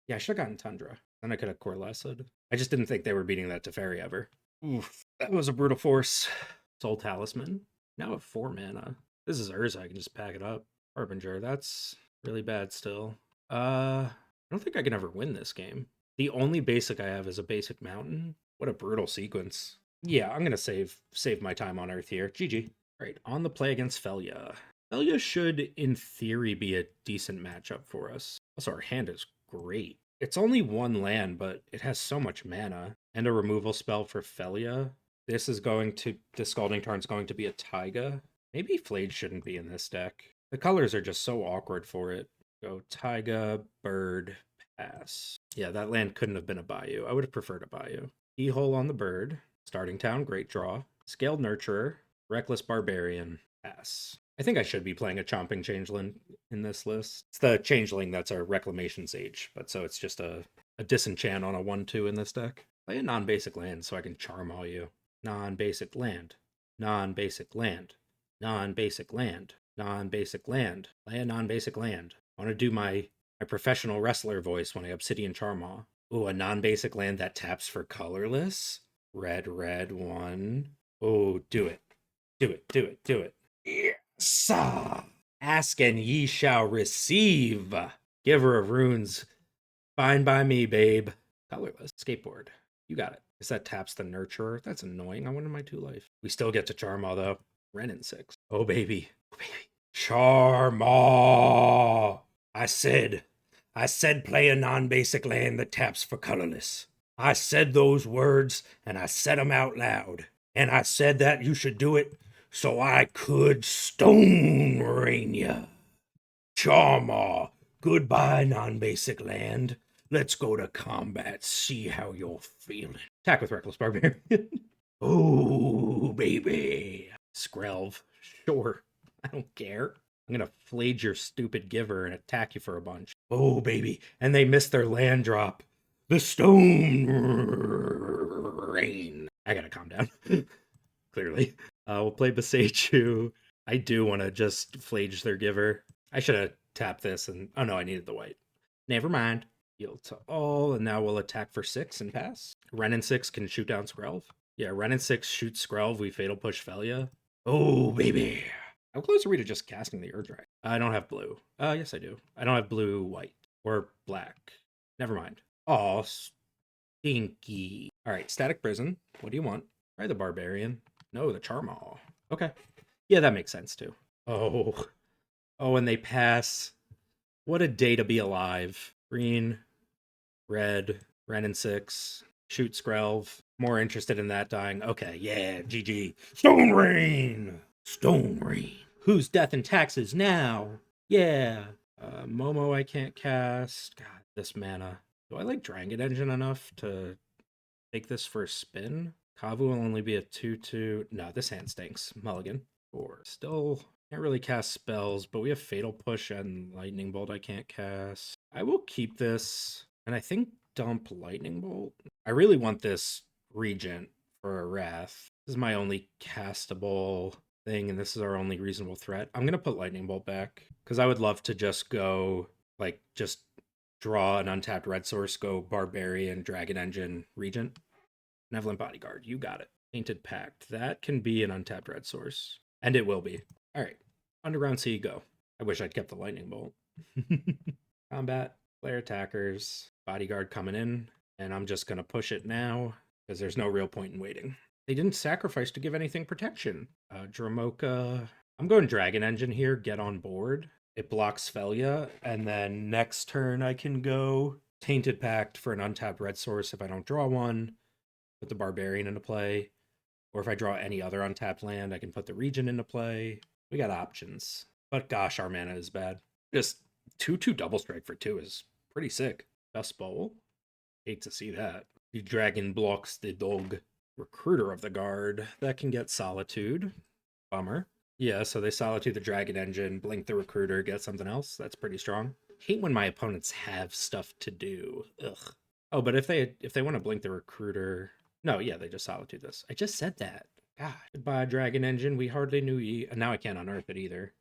Yeah, I should have gotten Tundra. Then I could have Corlessed. I just didn't think they were beating that Teferi ever. Oof, that was a brutal force. Soul Talisman. Now at 4 mana. This is Urza, I can just pack it up. Harbinger, that's really bad still. I don't think I can ever win this game. The only basic I have is a basic mountain. What a brutal sequence. Yeah, I'm gonna save my time on Earth here. GG. All right, on the play against Phelia. Phelia should, in theory, be a decent matchup for us. Also, our hand is great. It's only 1 land, but it has so much mana. And a removal spell for Phelia. This Scalding Tarn's going to be a Taiga. Maybe Flade shouldn't be in this deck. The colors are just so awkward for it. Go Taiga, Bird, pass. Yeah, that land couldn't have been a Bayou. I would have preferred a Bayou. Keyhole on the Bird. Starting Town, great draw. Scaled Nurturer. Reckless Barbarian, pass. I think I should be playing a Chomping Changeling in this list. It's the Changeling that's a Reclamation Sage, but so it's just a disenchant on a 1/2 in this deck. Play a non-basic land so I can charm all you. Non-basic land. Non-basic land. Non-basic land. Non-basic land. Play a non-basic land. I want to do my professional wrestler voice when I Obsidian Charmaw. Ooh, a non-basic land that taps for colorless. Red 1. Oh, do it. Do it. Yes! Ask and ye shall receive. Giver of runes. Fine by me, babe. Colorless. Skateboard. You got it. Guess that taps the Nurturer. That's annoying. I wanted my 2 life. We still get to Charmaw, though. Renin 6. Oh, baby. Oh, baby. Charmaw! I said play a non-basic land that taps for colorless. I said those words, and I said them out loud. And I said that you should do it so I could stone rain ya. Charmaw, goodbye non-basic land. Let's go to combat, see how you're feeling. Attack with Reckless Barbarian. Oh, baby. Skrelv, sure. I don't care. I'm gonna flage your stupid giver and attack you for a bunch. Oh, baby. And they missed their land drop. The stone rain. I gotta calm down. Clearly. We'll play Besechu. I do want to just flage their giver. I should have tapped this and... Oh, no, I needed the white. Never mind. Yield to all, and now we'll attack for 6 and pass. Renin 6 can shoot down Skrelv. Yeah, Renin 6 shoots Skrelv. We Fatal Push Phelia. Oh, baby. How close are we to just casting the Ur-Dragon? I don't have blue. Yes, I do. I don't have blue, white, or black. Never mind. Aw, stinky. All right, Static Prison. What do you want? Try the Barbarian. No, the Charmaw. Okay. Yeah, that makes sense too. Oh. Oh, and they pass. What a day to be alive. Green, red, Ren and 6, shoot Skrelv. More interested in that dying. Okay, yeah, GG. Stone Rain! Stone Rain. Who's Death and Taxes now? Yeah. Momo I can't cast. God, this mana. Do I like Dragon Engine enough to take this for a spin? Kavu will only be a 2/2. No, this hand stinks. Mulligan. Or still can't really cast spells, but we have Fatal Push and Lightning Bolt I can't cast. I will keep this, and I think dump Lightning Bolt. I really want this Regent for a Wrath. This is my only castable thing, and this is our only reasonable threat. I'm going to put Lightning Bolt back, because I would love to just go, like, just draw an untapped red source, go Barbarian, Dragon Engine, Regent. Benevolent Bodyguard, you got it. Painted Pact, that can be an untapped red source. And it will be. All right, Underground Sea, go. I wish I'd kept the Lightning Bolt. Combat, player attackers, Bodyguard coming in, and I'm just going to push it now because there's no real point in waiting. They didn't sacrifice to give anything protection. Dramoka, I'm going Dragon Engine here, get on board. It blocks Phelia, and then next turn I can go Tainted Pact for an untapped red source if I don't draw one, put the Barbarian into play. Or if I draw any other untapped land, I can put the Regent into play. We got options. But gosh, our mana is bad. Just 2/2 double strike for 2 is pretty sick. Dust Bowl. Hate to see that. The Dragon blocks the dog. Recruiter of the Guard. That can get Solitude. Bummer. Yeah, so they Solitude the Dragon Engine, blink the Recruiter, get something else. That's pretty strong. Hate when my opponents have stuff to do. Ugh. Oh, but if they want to blink the Recruiter... No, yeah, they just Solitude this. I just said that. God. Goodbye, Dragon Engine. We hardly knew ye. And now I can't unearth it either.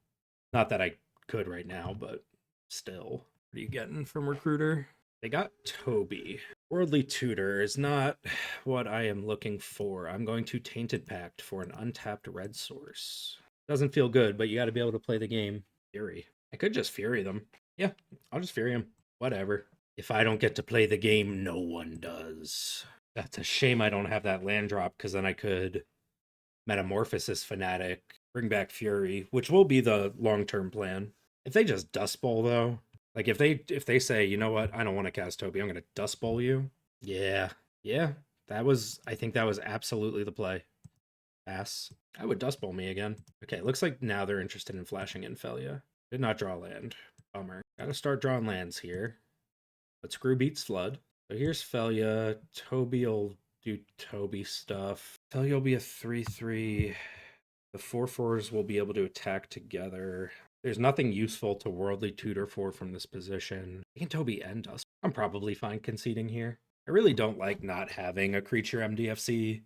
Not that I could right now, but still. What are you getting from Recruiter? They got Toby. Worldly Tutor is not what I am looking for. I'm going to Tainted Pact for an untapped red source. Doesn't feel good, but you got to be able to play the game. Fury. I could just Fury them. Yeah, I'll just Fury them. Whatever. If I don't get to play the game, no one does. That's a shame I don't have that land drop, because then I could Metamorphosis Fanatic, bring back Fury, which will be the long-term plan. If they just Dust Bowl, though, like if they say, you know what, I don't want to cast Toby, I'm going to Dust Bowl you. Yeah, I think that was absolutely the play. Pass. I would Dust Bowl me again. Okay, looks like now they're interested in flashing in Phelia. Did not draw land. Bummer. Gotta start drawing lands here. But Screw beats Flood. So here's Phelia. Toby will do Toby stuff. Phelia will be a 3/3. The 4/4s will be able to attack together. There's nothing useful to Worldly Tutor for from this position. I can Toby and Dust. I'm probably fine conceding here. I really don't like not having a creature MDFC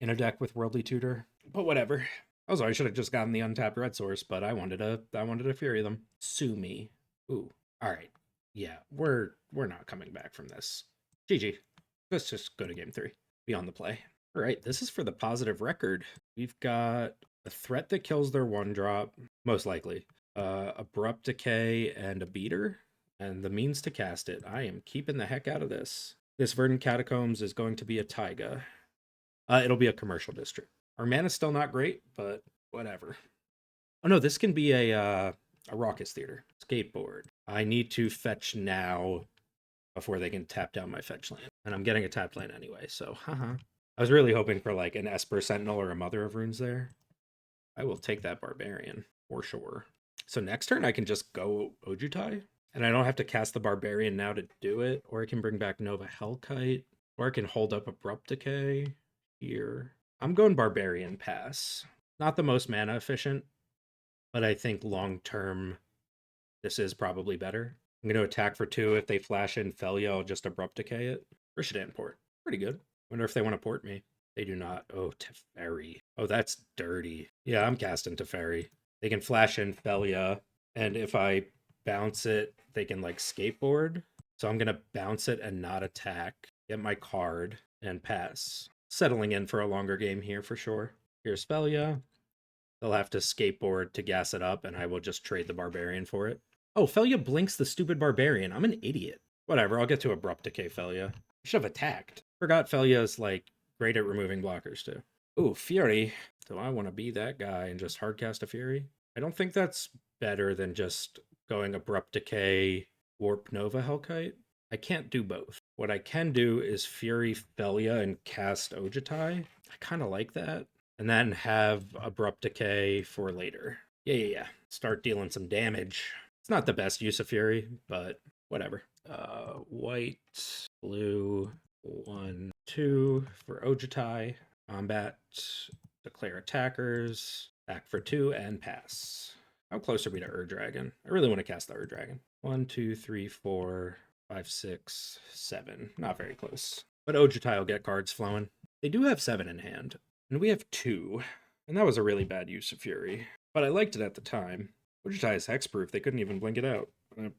in a deck with Worldly Tutor, but whatever. Also, I should have just gotten the untapped red source, but I wanted to Fury them. Sue me. Ooh. All right. Yeah, we're not coming back from this. GG. Let's just go to game 3. Be on the play. All right, this is for the positive record. We've got a threat that kills their 1-drop, most likely. Abrupt Decay and a Beater, and the means to cast it. I am keeping the heck out of this. This Verdant Catacombs is going to be a Taiga. It'll be a commercial district. Our mana's still not great, but whatever. Oh no, this can be a Raucous Theater. Skateboard. I need to fetch now before they can tap down my fetch land. And I'm getting a tapped land anyway, so haha. I was really hoping for like an Esper Sentinel or a Mother of Runes there. I will take that Barbarian, for sure. So next turn I can just go Ojutai, and I don't have to cast the Barbarian now to do it, or I can bring back Nova Hellkite, or I can hold up Abrupt Decay here. I'm going Barbarian pass. Not the most mana efficient, but I think long-term this is probably better. I'm going to attack for 2. If they flash in Phelia, I'll just Abrupt Decay it. Or should it port? Pretty good. Wonder if they want to port me. They do not. Oh, Teferi. Oh, that's dirty. Yeah, I'm casting Teferi. They can flash in Phelia, and if I bounce it, they can like skateboard. So I'm going to bounce it and not attack, get my card, and pass. Settling in for a longer game here for sure. Here's Phelia. They'll have to skateboard to gas it up, and I will just trade the Barbarian for it. Oh, Phelia blinks the stupid Barbarian. I'm an idiot. Whatever, I'll get to Abrupt Decay Phelia. I should have attacked. Forgot Phelia's, like, great at removing blockers, too. Ooh, Fury. Do I want to be that guy and just hardcast a Fury? I don't think that's better than just going Abrupt Decay, Warp Nova Hellkite. I can't do both. What I can do is Fury Phelia and cast Ojutai. I kind of like that. And then have Abrupt Decay for later. Yeah. Start dealing some damage. It's not the best use of Fury, but whatever. White, blue, 1, 2 for Ojutai. Combat, declare attackers, back for 2, and pass. How close are we to Ur-Dragon? I really want to cast the Ur-Dragon. 1, 2, 3, 4, 5, 6, 7. Not very close. But Ojutai will get cards flowing. They do have 7 in hand, and we have 2. And that was a really bad use of Fury. But I liked it at the time. Ojutai is hexproof. They couldn't even blink it out. It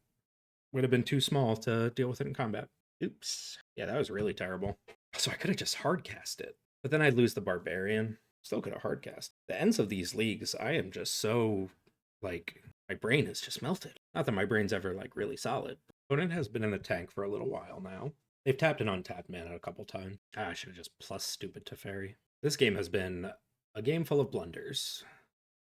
would have been too small to deal with it in combat. Oops. Yeah, that was really terrible. So I could have just hardcast it. But then I'd lose the Barbarian. Still could have hardcast. The ends of these leagues, I am just so, like, my brain is just melted. Not that my brain's ever, like, really solid. Opponent has been in the tank for a little while now. They've tapped an untapped mana a couple times. I should have just plus stupid Teferi. This game has been a game full of blunders.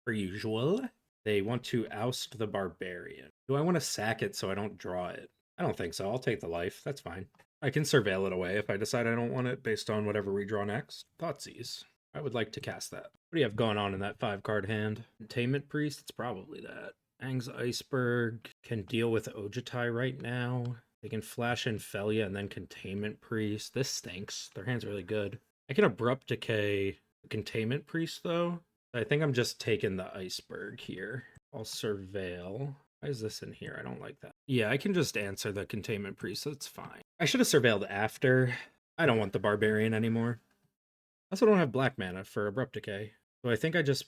Per usual. They want to oust the Barbarian. Do I want to sack it so I don't draw it? I don't think so. I'll take the life. That's fine. I can surveil it away if I decide I don't want it based on whatever we draw next. Thoughtseize. I would like to cast that. What do you have going on in that 5-card hand? Containment Priest? It's probably that. Ang's Iceberg can deal with Ojutai right now. They can flash in Phelia and then Containment Priest. This stinks. Their hand's really good. I can Abrupt Decay Containment Priest, though. I think I'm just taking the Iceberg here. I'll surveil. Why is this in here? I don't like that. Yeah, I can just answer the Containment Priest. That's fine. I should have surveilled after. I don't want the Barbarian anymore. I also don't have black mana for Abrupt Decay. So I think I just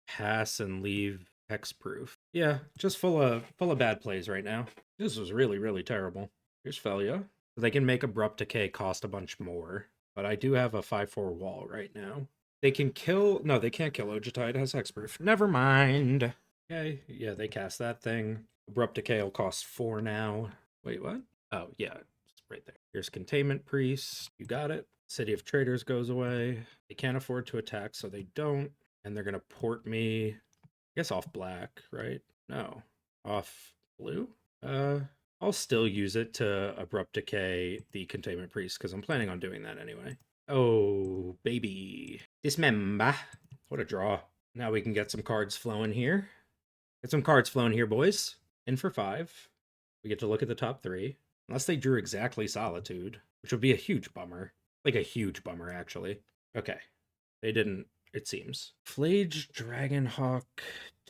pass and leave hexproof. Yeah, just full of bad plays right now. This was really, really terrible. Here's Phelia. They can make Abrupt Decay cost a bunch more. But I do have a 5/4 wall right now. They can kill... No, they can't kill Ojutai. It has hexproof. Never mind. Okay, yeah, they cast that thing. Abrupt Decay will cost 4 now. Wait, what? Oh, yeah, it's right there. Here's Containment Priest. You got it. City of Traders goes away. They can't afford to attack, so they don't. And they're going to port me, I guess, off black, right? No. Off blue? I'll still use it to Abrupt Decay the Containment Priest, because I'm planning on doing that anyway. Oh, baby. Dismember. What a draw. Now we can get some cards flowing here. Get some cards flowing here, boys. In for 5. We get to look at the top 3. Unless they drew exactly Solitude, which would be a huge bummer. Like a huge bummer, actually. Okay. They didn't, it seems. Flage, Dragonhawk,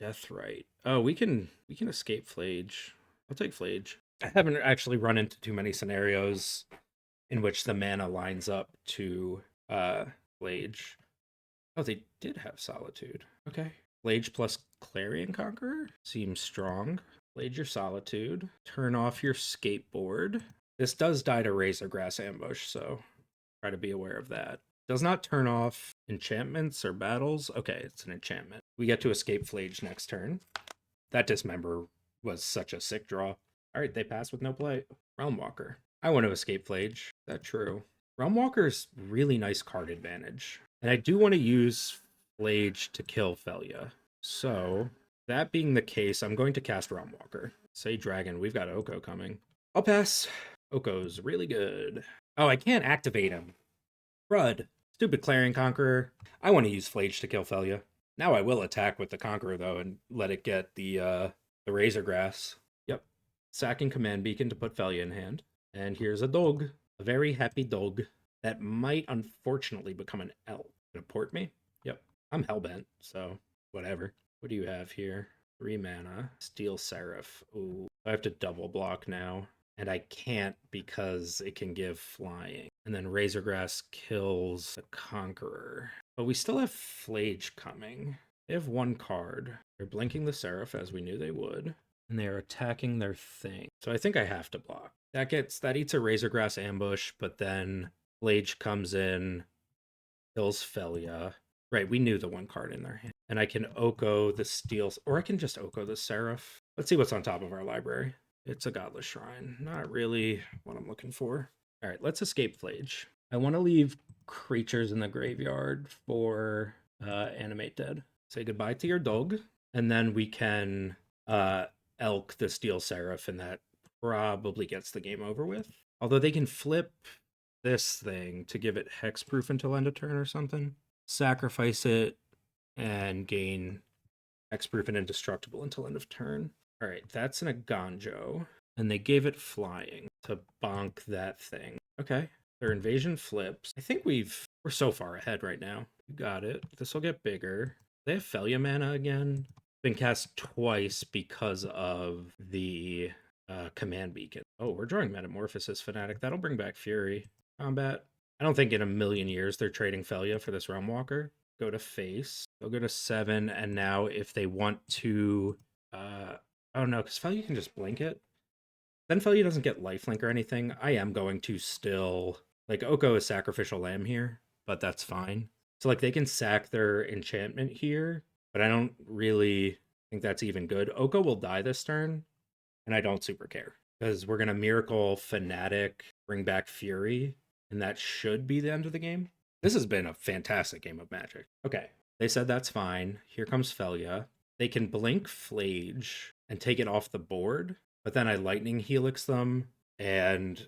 Deathrite. Oh, we can escape Flage. I'll take Flage. I haven't actually run into too many scenarios in which the mana lines up to Flage. Oh, they did have Solitude. Okay. Flage plus Clarion Conqueror seems strong. Flage your Solitude. Turn off your Skateboard. This does die to Razorgrass Ambush, so try to be aware of that. Does not turn off enchantments or battles. Okay, it's an enchantment. We get to escape Flage next turn. That Dismember was such a sick draw. All right, they pass with no play. Realmwalker. I want to escape Flage. Is that true? Realmwalker's really nice card advantage. And I do want to use Flage to kill Phelia. So, that being the case, I'm going to cast Realmwalker. Say Dragon, we've got Oko coming. I'll pass. Oko's really good. Oh, I can't activate him. Crud. Stupid Clarion Conqueror. I want to use Flage to kill Phelia. Now I will attack with the Conqueror, though, and let it get the Razorgrass. Yep. Sacking Command Beacon to put Phelia in hand. And here's a dog. A very happy dog that might unfortunately become an elf. Gonna port me? Yep. I'm hellbent, so whatever. What do you have here? 3 mana. Steel Seraph. Ooh. I have to double block now. And I can't because it can give flying. And then Razorgrass kills the Conqueror. But we still have Flage coming. They have 1 card. They're blinking the Seraph as we knew they would. And they're attacking their thing. So I think I have to block. That eats a Razorgrass ambush, but then Flage comes in, kills Phelia. Right, we knew the 1 card in their hand. And I can Oko the Steel, or I can just Oko the Seraph. Let's see what's on top of our library. It's a Godless Shrine. Not really what I'm looking for. All right, let's escape Flage. I want to leave creatures in the graveyard for Animate Dead. Say goodbye to your dog. And then we can Elk the Steel Seraph, and that probably gets the game over with. Although they can flip this thing to give it hexproof until end of turn or something. Sacrifice it and gain hexproof and indestructible until end of turn. All right, that's an Aganjo. And they gave it flying to bonk that thing. Okay, their invasion flips. I think we're so far ahead right now. You got it. This will get bigger. They have Phelia mana again. Been cast twice because of the command beacon. Oh, we're drawing Metamorphosis Fanatic. That'll bring back Fury. Combat. I don't think in a million years they're trading Phelia for this Realm Walker. Go to face. They'll go to 7, and now if they want to... oh no, because Phelia can just blink it. Then Phelia doesn't get lifelink or anything. I am going to still... Like, Oko is Sacrificial Lamb here, but that's fine. So, like, they can sack their enchantment here, but I don't really think that's even good. Oko will die this turn, and I don't super care. Because we're going to Miracle Fanatic, bring back Fury, and that should be the end of the game. This has been a fantastic game of Magic. Okay, they said that's fine. Here comes Phelia. They can blink Flage and take it off the board, but then I Lightning Helix them and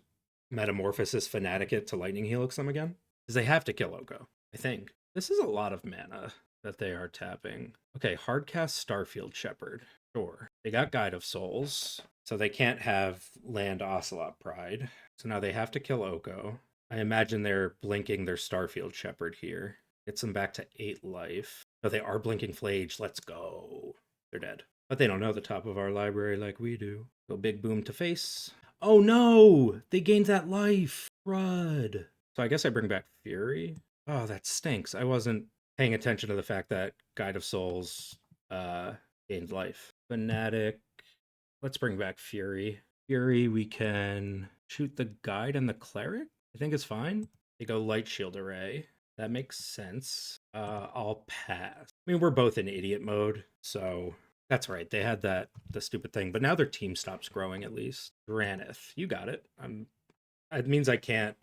Metamorphosis Fanatic it to Lightning Helix them again. Because they have to kill Oko, I think. This is a lot of mana that they are tapping. Okay, Hardcast Starfield Shepherd. Sure. They got Guide of Souls, so they can't have land Ocelot Pride. So now they have to kill Oko. I imagine they're blinking their Starfield Shepherd here. Gets them back to 8 life. No, they are blinking Flage. Let's go. They're dead. But they don't know the top of our library like we do. Go big boom to face. Oh no! They gained that life! Crud. So I guess I bring back Fury. Oh, that stinks. I wasn't paying attention to the fact that Guide of Souls gained life. Fanatic. Let's bring back Fury. Fury, we can shoot the Guide and the Cleric. I think it's fine. They go Light Shield Array. That makes sense. I'll pass. I mean, we're both in idiot mode, so that's right. They had the stupid thing, but now their team stops growing at least. Granith, you got it. It means I can't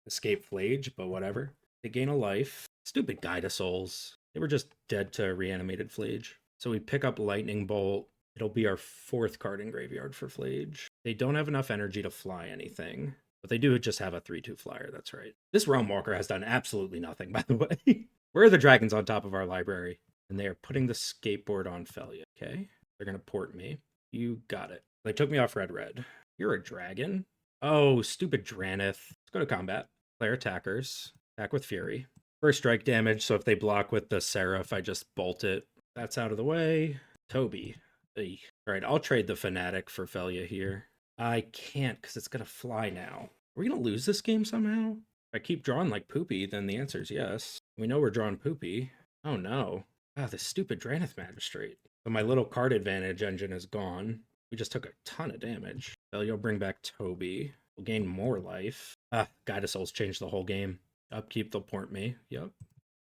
escape Flage, but whatever. They gain a life. Stupid Guide of Souls. They were just dead to reanimated Flage. So we pick up Lightning Bolt. It'll be our 4th card in graveyard for Flage. They don't have enough energy to fly anything, but they do just have a 3/2 flyer, that's right. This Realm Walker has done absolutely nothing, by the way. Where are the dragons on top of our library? And they are putting the skateboard on Phelia, okay? They're going to port me. You got it. They took me off red. You're a dragon? Oh, stupid Dranith. Let's go to combat. Player attackers. Attack with Fury. First strike damage, so if they block with the Seraph, I just bolt it. That's out of the way. Toby. All right, I'll trade the Fanatic for Phelia here. I can't because it's going to fly now. Are we going to lose this game somehow? If I keep drawing like Poopy, then the answer is yes. We know we're drawing Poopy. Oh no. Ah, this stupid Dranith Magistrate. So my little card advantage engine is gone. We just took a ton of damage. Phelia will bring back Toby. We'll gain more life. Ah, Guide of Souls changed the whole game. Upkeep, they'll port me. Yep,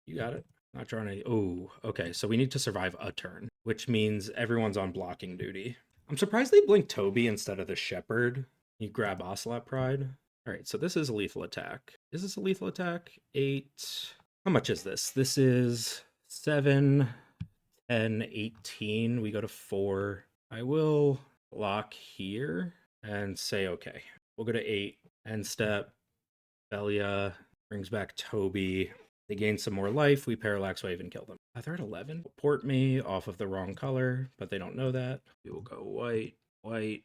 you got it. Not drawing any. Oh, okay. So we need to survive a turn, which means everyone's on blocking duty. I'm surprised they blinked Toby instead of the Shepherd. You grab Ocelot Pride. All right, so this is a lethal attack. Is this a lethal attack? 8. How much is this? This is 7, 10, 18. We go to 4. I will block here and say, okay. We'll go to 8. End step. Phelia brings back Toby. They gain some more life. We Parallax Wave and kill them. They're at 11. Port me off of the wrong color, but they don't know that. We will go white, white.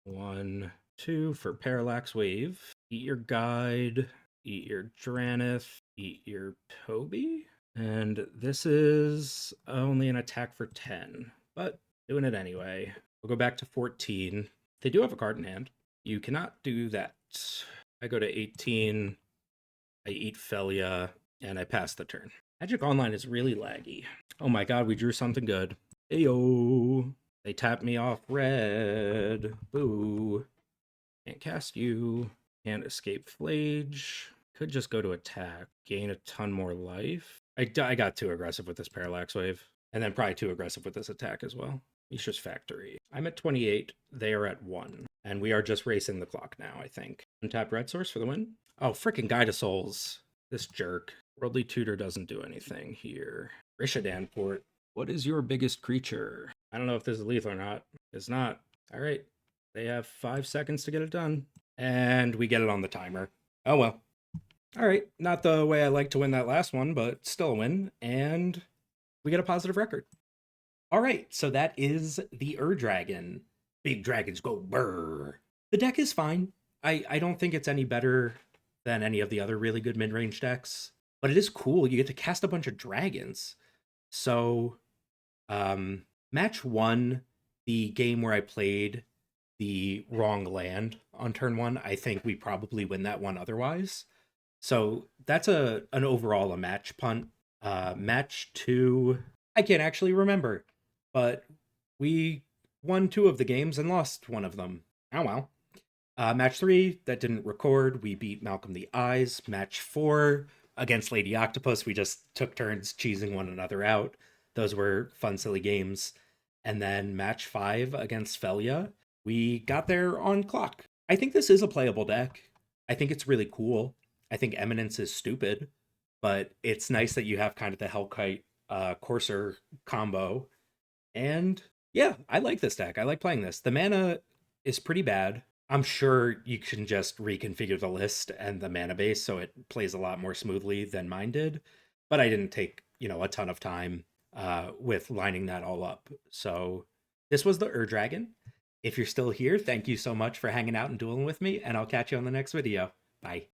1, 2 for Parallax Wave. Eat your Guide. Eat your Dranith. Eat your Toby. And this is only an attack for 10, but doing it anyway. We'll go back to 14. They do have a card in hand. You cannot do that. I go to 18. I eat Phelia, and I pass the turn. Magic Online is really laggy. Oh my god, we drew something good. Ayo! They tapped me off red. Boo. Can't cast you. Can't escape Flage. Could just go to attack. Gain a ton more life. I got too aggressive with this Parallax Wave. And then probably too aggressive with this attack as well. Mishra's Factory. I'm at 28. They are at 1. And we are just racing the clock now, I think. Untap red source for the win. Oh, freaking Guide of Souls. This jerk. Worldly Tutor doesn't do anything here. Rishadan Port. What is your biggest creature? I don't know if this is lethal or not. It's not. All right. They have 5 seconds to get it done. And we get it on the timer. Oh well. All right. Not the way I like to win that last one, but still a win. And we get a positive record. All right. So that is the Dragon. Big dragons go brr. The deck is fine. I don't think it's any better than any of the other really good mid-range decks, but it is cool. You get to cast a bunch of dragons. So, match 1, the game where I played the wrong land on turn 1, I think we probably win that one otherwise. So that's an overall a match punt. Match 2, I can't actually remember, but we won 2 of the games and lost one of them. Oh well. Match 3, that didn't record. We beat Malcolm the Eyes. Match 4, against Lady Octopus, we just took turns cheesing one another out. Those were fun, silly games. And then match 5 against Phelia, we got there on clock. I think this is a playable deck. I think it's really cool. I think Eminence is stupid, but it's nice that you have kind of the Hellkite Courser combo. And yeah, I like this deck. I like playing this. The mana is pretty bad. I'm sure you can just reconfigure the list and the mana base so it plays a lot more smoothly than mine did. But I didn't take, a ton of time with lining that all up. So this was the Dragon. If you're still here, thank you so much for hanging out and dueling with me, and I'll catch you on the next video. Bye.